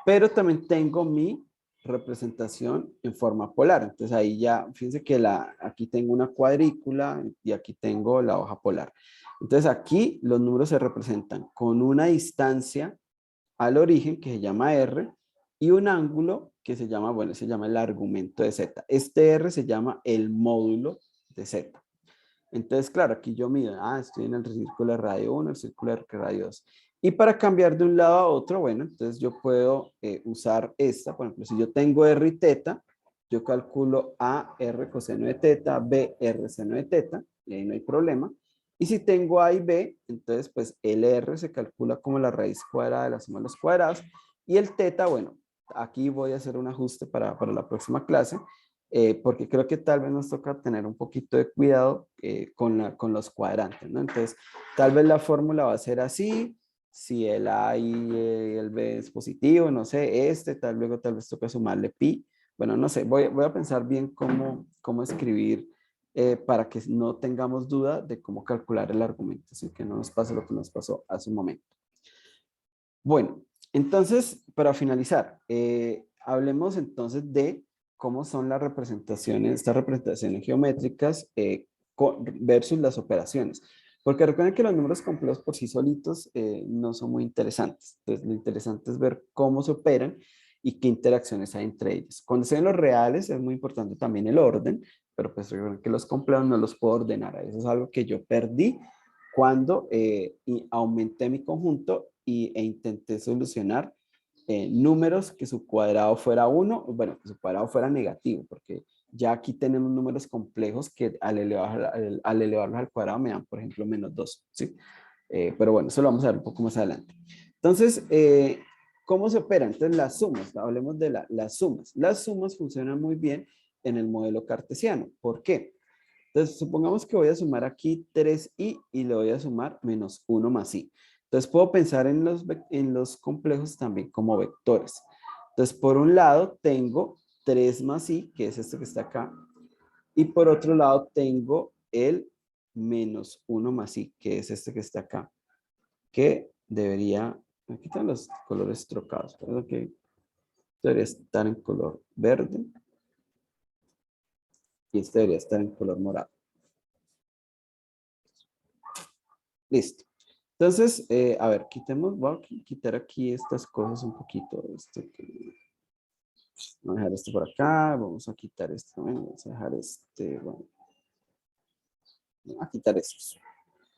Pero también tengo mi representación en forma polar. Entonces ahí ya, fíjense que aquí tengo una cuadrícula y aquí tengo la hoja polar. Entonces aquí los números se representan con una distancia al origen que se llama R y un ángulo que se llama, bueno, se llama el argumento de Z. Este R se llama el módulo de Z. Entonces, claro, aquí yo mido, estoy en el círculo de radio 1, el círculo de radio 2. Y para cambiar de un lado a otro, bueno, entonces yo puedo usar esta, por ejemplo, si yo tengo R y teta, yo calculo A, R coseno de teta, B, R seno de teta, y ahí no hay problema. Y si tengo A y B, entonces pues el R se calcula como la raíz cuadrada de la suma de los cuadrados, y el teta, bueno, aquí voy a hacer un ajuste para la próxima clase, porque creo que tal vez nos toca tener un poquito de cuidado con los cuadrantes, ¿no? Entonces, tal vez la fórmula va a ser así, si el A y el B es positivo, no sé, luego tal vez toca sumarle pi, bueno, no sé, voy a pensar bien cómo escribir para que no tengamos duda de cómo calcular el argumento, así que no nos pase lo que nos pasó hace un momento. Bueno, entonces, para finalizar, hablemos entonces de cómo son las representaciones, estas representaciones geométricas versus las operaciones. Porque recuerden que los números complejos por sí solitos no son muy interesantes. Entonces, lo interesante es ver cómo se operan y qué interacciones hay entre ellos. Cuando se ven los reales es muy importante también el orden, pero pues recuerden que los complejos no los puedo ordenar. Eso es algo que yo perdí cuando aumenté mi conjunto e intenté solucionar números que su cuadrado fuera 1, bueno, que su cuadrado fuera negativo, porque ya aquí tenemos números complejos que al elevarlos al cuadrado me dan, por ejemplo, -2, ¿sí? Pero bueno, eso lo vamos a ver un poco más adelante. Entonces, ¿cómo se opera? Entonces, las sumas, hablemos de las sumas. Las sumas funcionan muy bien en el modelo cartesiano. ¿Por qué? Entonces, supongamos que voy a sumar aquí 3i y le voy a sumar -1 más i. Entonces, puedo pensar en los complejos también como vectores. Entonces, por un lado tengo 3 más i, que es este que está acá. Y por otro lado tengo el -1 más i, que es este que está acá. Que debería, aquí están los colores trocados, ¿verdad? Que debería estar en color verde. Y este debería estar en color morado. Listo. Entonces, a ver, voy a quitar aquí estas cosas un poquito. Vamos a dejar esto por acá, vamos a quitar esto también, vamos a dejar bueno, a quitar estos.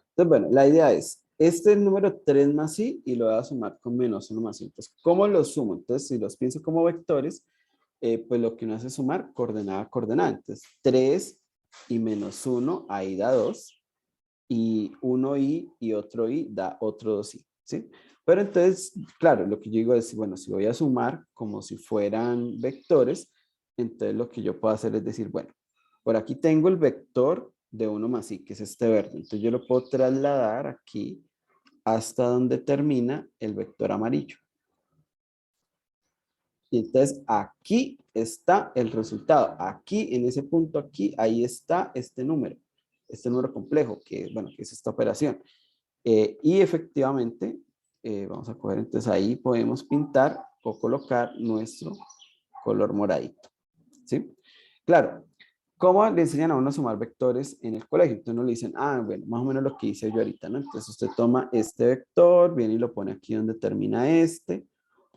Entonces, bueno, la idea es, este es el número 3 más i y lo voy a sumar con -1 más i. Entonces, ¿cómo los sumo? Entonces, si los pienso como vectores, pues lo que uno hace es sumar coordenada a coordenada. Entonces, 3 y -1, ahí da 2. Y 1i y otro i da otro 2i, ¿sí? Pero entonces, claro, lo que yo digo es, bueno, si voy a sumar como si fueran vectores, entonces lo que yo puedo hacer es decir, bueno, por aquí tengo el vector de 1 más i, que es este verde. Entonces yo lo puedo trasladar aquí hasta donde termina el vector amarillo. Y entonces aquí está el resultado. Aquí, en ese punto aquí, ahí está este número complejo, que, bueno, que es esta operación. Y efectivamente, vamos a coger, entonces ahí podemos pintar o colocar nuestro color moradito. ¿Sí? Claro, ¿cómo le enseñan a uno a sumar vectores en el colegio? Entonces uno le dicen, bueno, más o menos lo que hice yo ahorita, ¿no? Entonces usted toma este vector, viene y lo pone aquí donde termina este.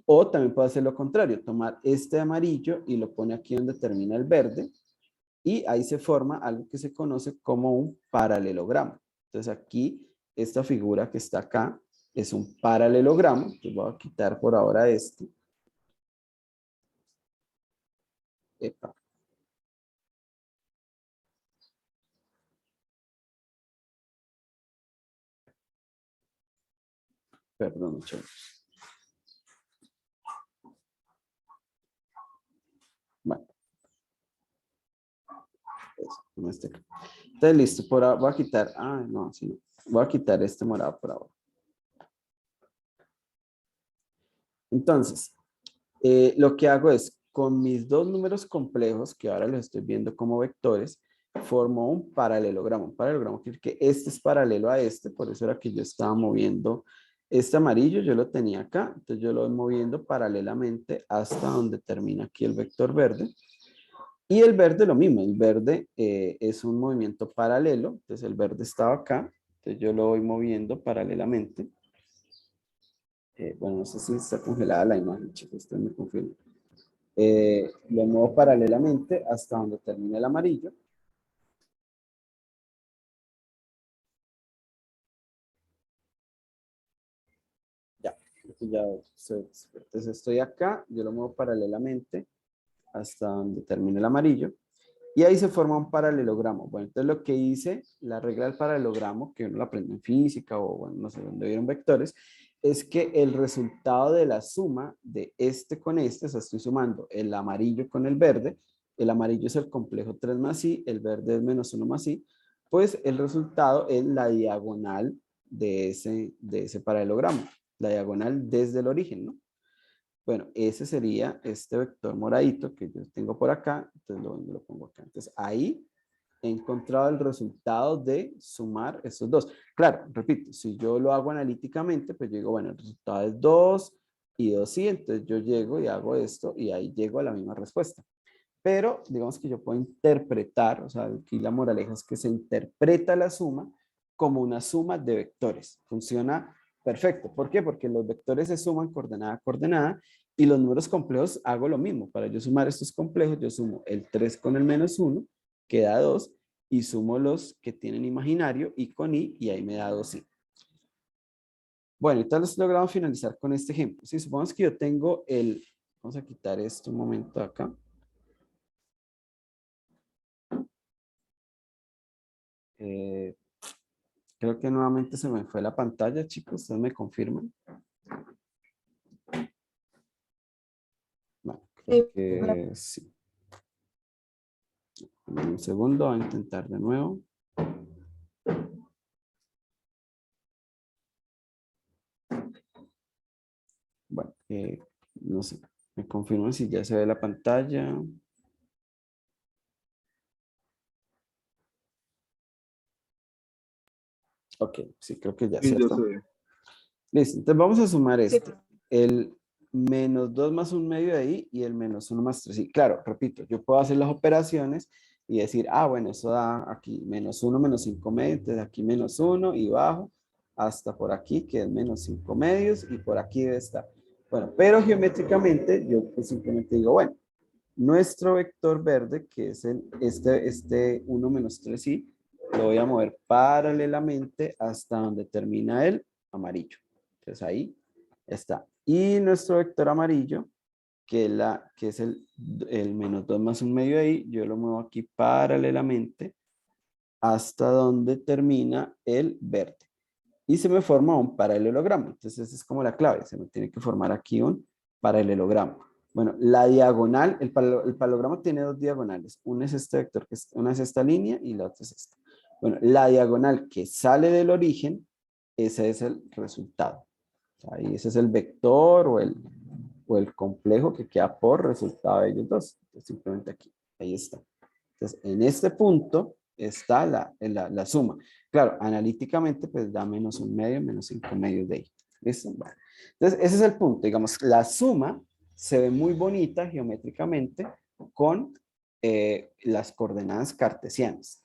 O también puede hacer lo contrario, tomar este amarillo y lo pone aquí donde termina el verde. Y ahí se forma algo que se conoce como un paralelogramo. Entonces aquí, esta figura que está acá es un paralelogramo. Entonces voy a quitar por ahora este. Epa. Perdón, muchachos. Bueno. Entonces, listo. Por ahora voy a quitar. No, sí, no. Voy a quitar este morado por ahora. Entonces, lo que hago es, con mis dos números complejos, que ahora los estoy viendo como vectores, formo un paralelogramo. Un paralelogramo quiere decir que este es paralelo a este, por eso era que yo estaba moviendo este amarillo, yo lo tenía acá, entonces yo lo voy moviendo paralelamente hasta donde termina aquí el vector verde. Y el verde lo mismo, el verde es un movimiento paralelo, entonces el verde estaba acá, entonces yo lo voy moviendo paralelamente. Bueno, no sé si está congelada la imagen, chicos, ustedes me confirman. Lo muevo paralelamente hasta donde termina el amarillo. Ya, entonces estoy acá, yo lo muevo paralelamente hasta donde termina el amarillo. Y ahí se forma un paralelogramo. Bueno, entonces lo que hice, la regla del paralelogramo, que uno lo aprende en física o bueno, no sé dónde vieron vectores, es que el resultado de la suma de este con este, o sea, estoy sumando el amarillo con el verde, el amarillo es el complejo 3 más i, el verde es -1 más i, pues el resultado es la diagonal de ese paralelogramo, la diagonal desde el origen, ¿no? Bueno, ese sería este vector moradito que yo tengo por acá, entonces lo pongo acá. Entonces ahí he encontrado el resultado de sumar estos dos. Claro, repito, si yo lo hago analíticamente, pues yo digo, bueno, el resultado es 2 y 2 sí, entonces yo llego y hago esto y ahí llego a la misma respuesta. Pero digamos que yo puedo interpretar, o sea, aquí la moraleja es que se interpreta la suma como una suma de vectores. Funciona perfecto. ¿Por qué? Porque los vectores se suman coordenada a coordenada y los números complejos hago lo mismo. Para yo sumar estos complejos, yo sumo el 3 con el -1, que da 2, y sumo los que tienen imaginario y con i, y ahí me da 2i. Bueno, entonces logramos finalizar con este ejemplo. Si supongamos que yo tengo vamos a quitar esto un momento acá. Eh, creo que nuevamente se me fue la pantalla, chicos. ¿Ustedes me confirman? Bueno, creo que sí. Un segundo, voy a intentar de nuevo. Bueno, no sé. Me confirman si ya se ve la pantalla. Ok, sí, creo que ya, Sí, ya ¿cierto? se ve. Listo, entonces vamos a sumar Sí, esto. El menos 2 más un medio de ahí y el menos 1 más 3. Y claro, repito, yo puedo hacer las operaciones y decir, ah, bueno, eso da aquí menos 1 menos 5 medios, entonces aquí menos 1 y bajo hasta por aquí, que es menos 5 medios, y por aquí debe estar. Bueno, pero geométricamente yo pues simplemente digo, bueno, nuestro vector verde, que es este 1 menos 3i, lo voy a mover paralelamente hasta donde termina el amarillo. Entonces ahí está. Y nuestro vector amarillo, que es el menos 2 más un medio ahí, yo lo muevo aquí paralelamente hasta donde termina el verde. Y se me forma un paralelogramo. Entonces esa es como la clave. Se me tiene que formar aquí un paralelogramo. Bueno, la diagonal, el paralelogramo tiene dos diagonales. Una es este vector, una es esta línea y la otra es esta. Bueno, la diagonal que sale del origen, ese es el resultado. Ahí ese es el vector o el complejo que queda por resultado de ellos dos. Entonces, simplemente aquí, ahí está. Entonces, en este punto está la suma. Claro, analíticamente pues da menos un medio, menos 5 medios de ahí. ¿Listo? Bueno. Entonces, ese es el punto. Digamos, la suma se ve muy bonita geométricamente con las coordenadas cartesianas.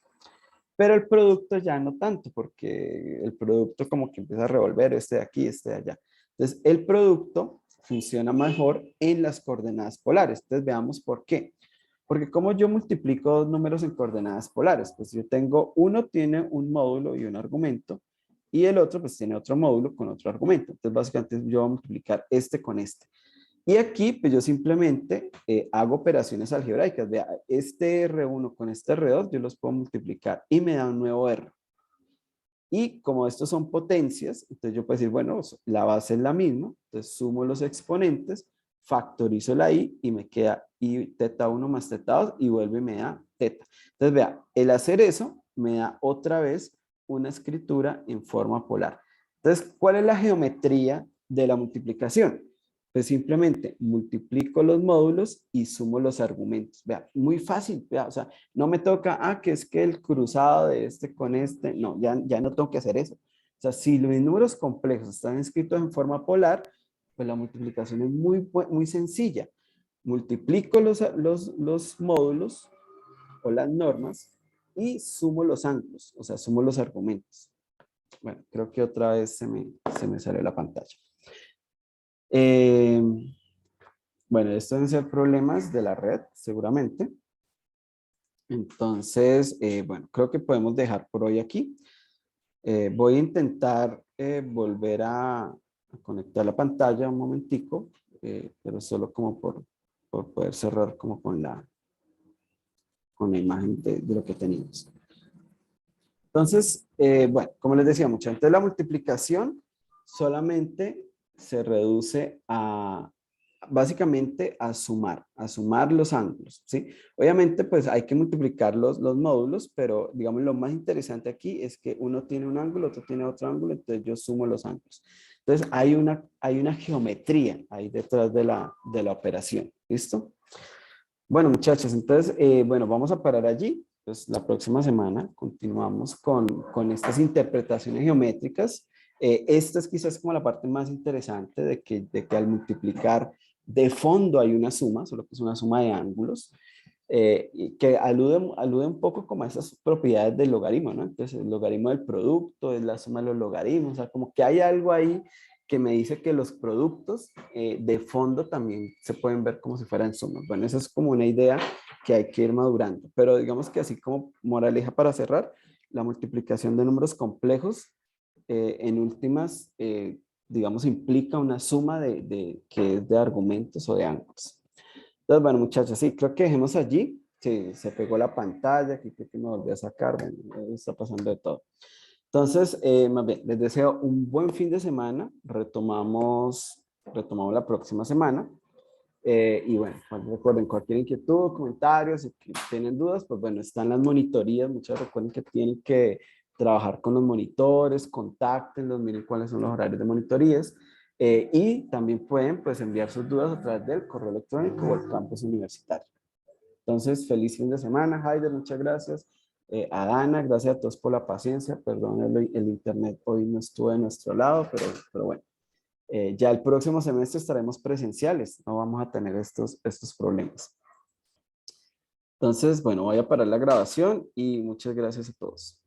Pero el producto ya no tanto, porque el producto como que empieza a revolver este de aquí, este de allá. Entonces, el producto funciona mejor en las coordenadas polares. Entonces, veamos por qué. Porque como yo multiplico dos números en coordenadas polares, pues yo tengo, uno tiene un módulo y un argumento, y el otro pues tiene otro módulo con otro argumento. Entonces, básicamente yo voy a multiplicar este con este. Y aquí, pues yo simplemente hago operaciones algebraicas. Vea, este R1 con este R2, yo los puedo multiplicar y me da un nuevo R. Y como estos son potencias, entonces yo puedo decir, bueno, la base es la misma, entonces sumo los exponentes, factorizo la i y me queda i teta 1 más teta 2 y vuelve y me da teta. Entonces vea, el hacer eso me da otra vez una escritura en forma polar. Entonces, ¿cuál es la geometría de la multiplicación? Pues simplemente multiplico los módulos y sumo los argumentos. Vea, muy fácil, vea, o sea, no me toca, que es que el cruzado de este con este, no, ya no tengo que hacer eso. O sea, si los números complejos están escritos en forma polar, pues la multiplicación es muy sencilla. Multiplico los módulos o las normas y sumo los ángulos, o sea, sumo los argumentos. Bueno, creo que otra vez se me salió la pantalla. Bueno, estos deben ser problemas de la red, seguramente. Entonces, bueno, creo que podemos dejar por hoy aquí. Voy a intentar volver a conectar la pantalla un momentico, pero solo como por poder cerrar como con la imagen de lo que teníamos. Entonces, bueno, como les decía mucho, entonces la multiplicación solamente se reduce básicamente a sumar los ángulos, ¿sí? Obviamente, pues hay que multiplicar los módulos, pero digamos lo más interesante aquí es que uno tiene un ángulo, otro tiene otro ángulo, entonces yo sumo los ángulos. Entonces hay una geometría ahí detrás de la operación, ¿listo? Bueno, muchachos, entonces, bueno, vamos a parar allí. Pues la próxima semana continuamos con estas interpretaciones geométricas. Esta es quizás como la parte más interesante de que al multiplicar de fondo hay una suma, solo que es una suma de ángulos, y que alude un poco como a esas propiedades del logaritmo, ¿no? Entonces, el logaritmo del producto es la suma de los logaritmos, o sea, como que hay algo ahí que me dice que los productos de fondo también se pueden ver como si fueran sumas. Bueno, esa es como una idea que hay que ir madurando, pero digamos que así como moraleja para cerrar, la multiplicación de números complejos en últimas, digamos, implica una suma que es de argumentos o de ángulos. Entonces, bueno, muchachos, sí, creo que dejemos allí. Sí, se pegó la pantalla, que creo que me volvió a sacar, bueno, está pasando de todo. Entonces, más bien, les deseo un buen fin de semana. Retomamos la próxima semana. Y bueno, recuerden, cualquier inquietud, comentarios, si tienen dudas, pues bueno, están las monitorías. Muchas recuerden que tienen que trabajar con los monitores, contáctenlos, miren cuáles son los horarios de monitorías. Y también pueden pues enviar sus dudas a través del correo electrónico o el campus universitario. Entonces, feliz fin de semana, Haider, muchas gracias. A Dana, gracias a todos por la paciencia. Perdón, el internet hoy no estuvo de nuestro lado, pero bueno. Ya el próximo semestre estaremos presenciales, no vamos a tener estos problemas. Entonces, bueno, voy a parar la grabación y muchas gracias a todos.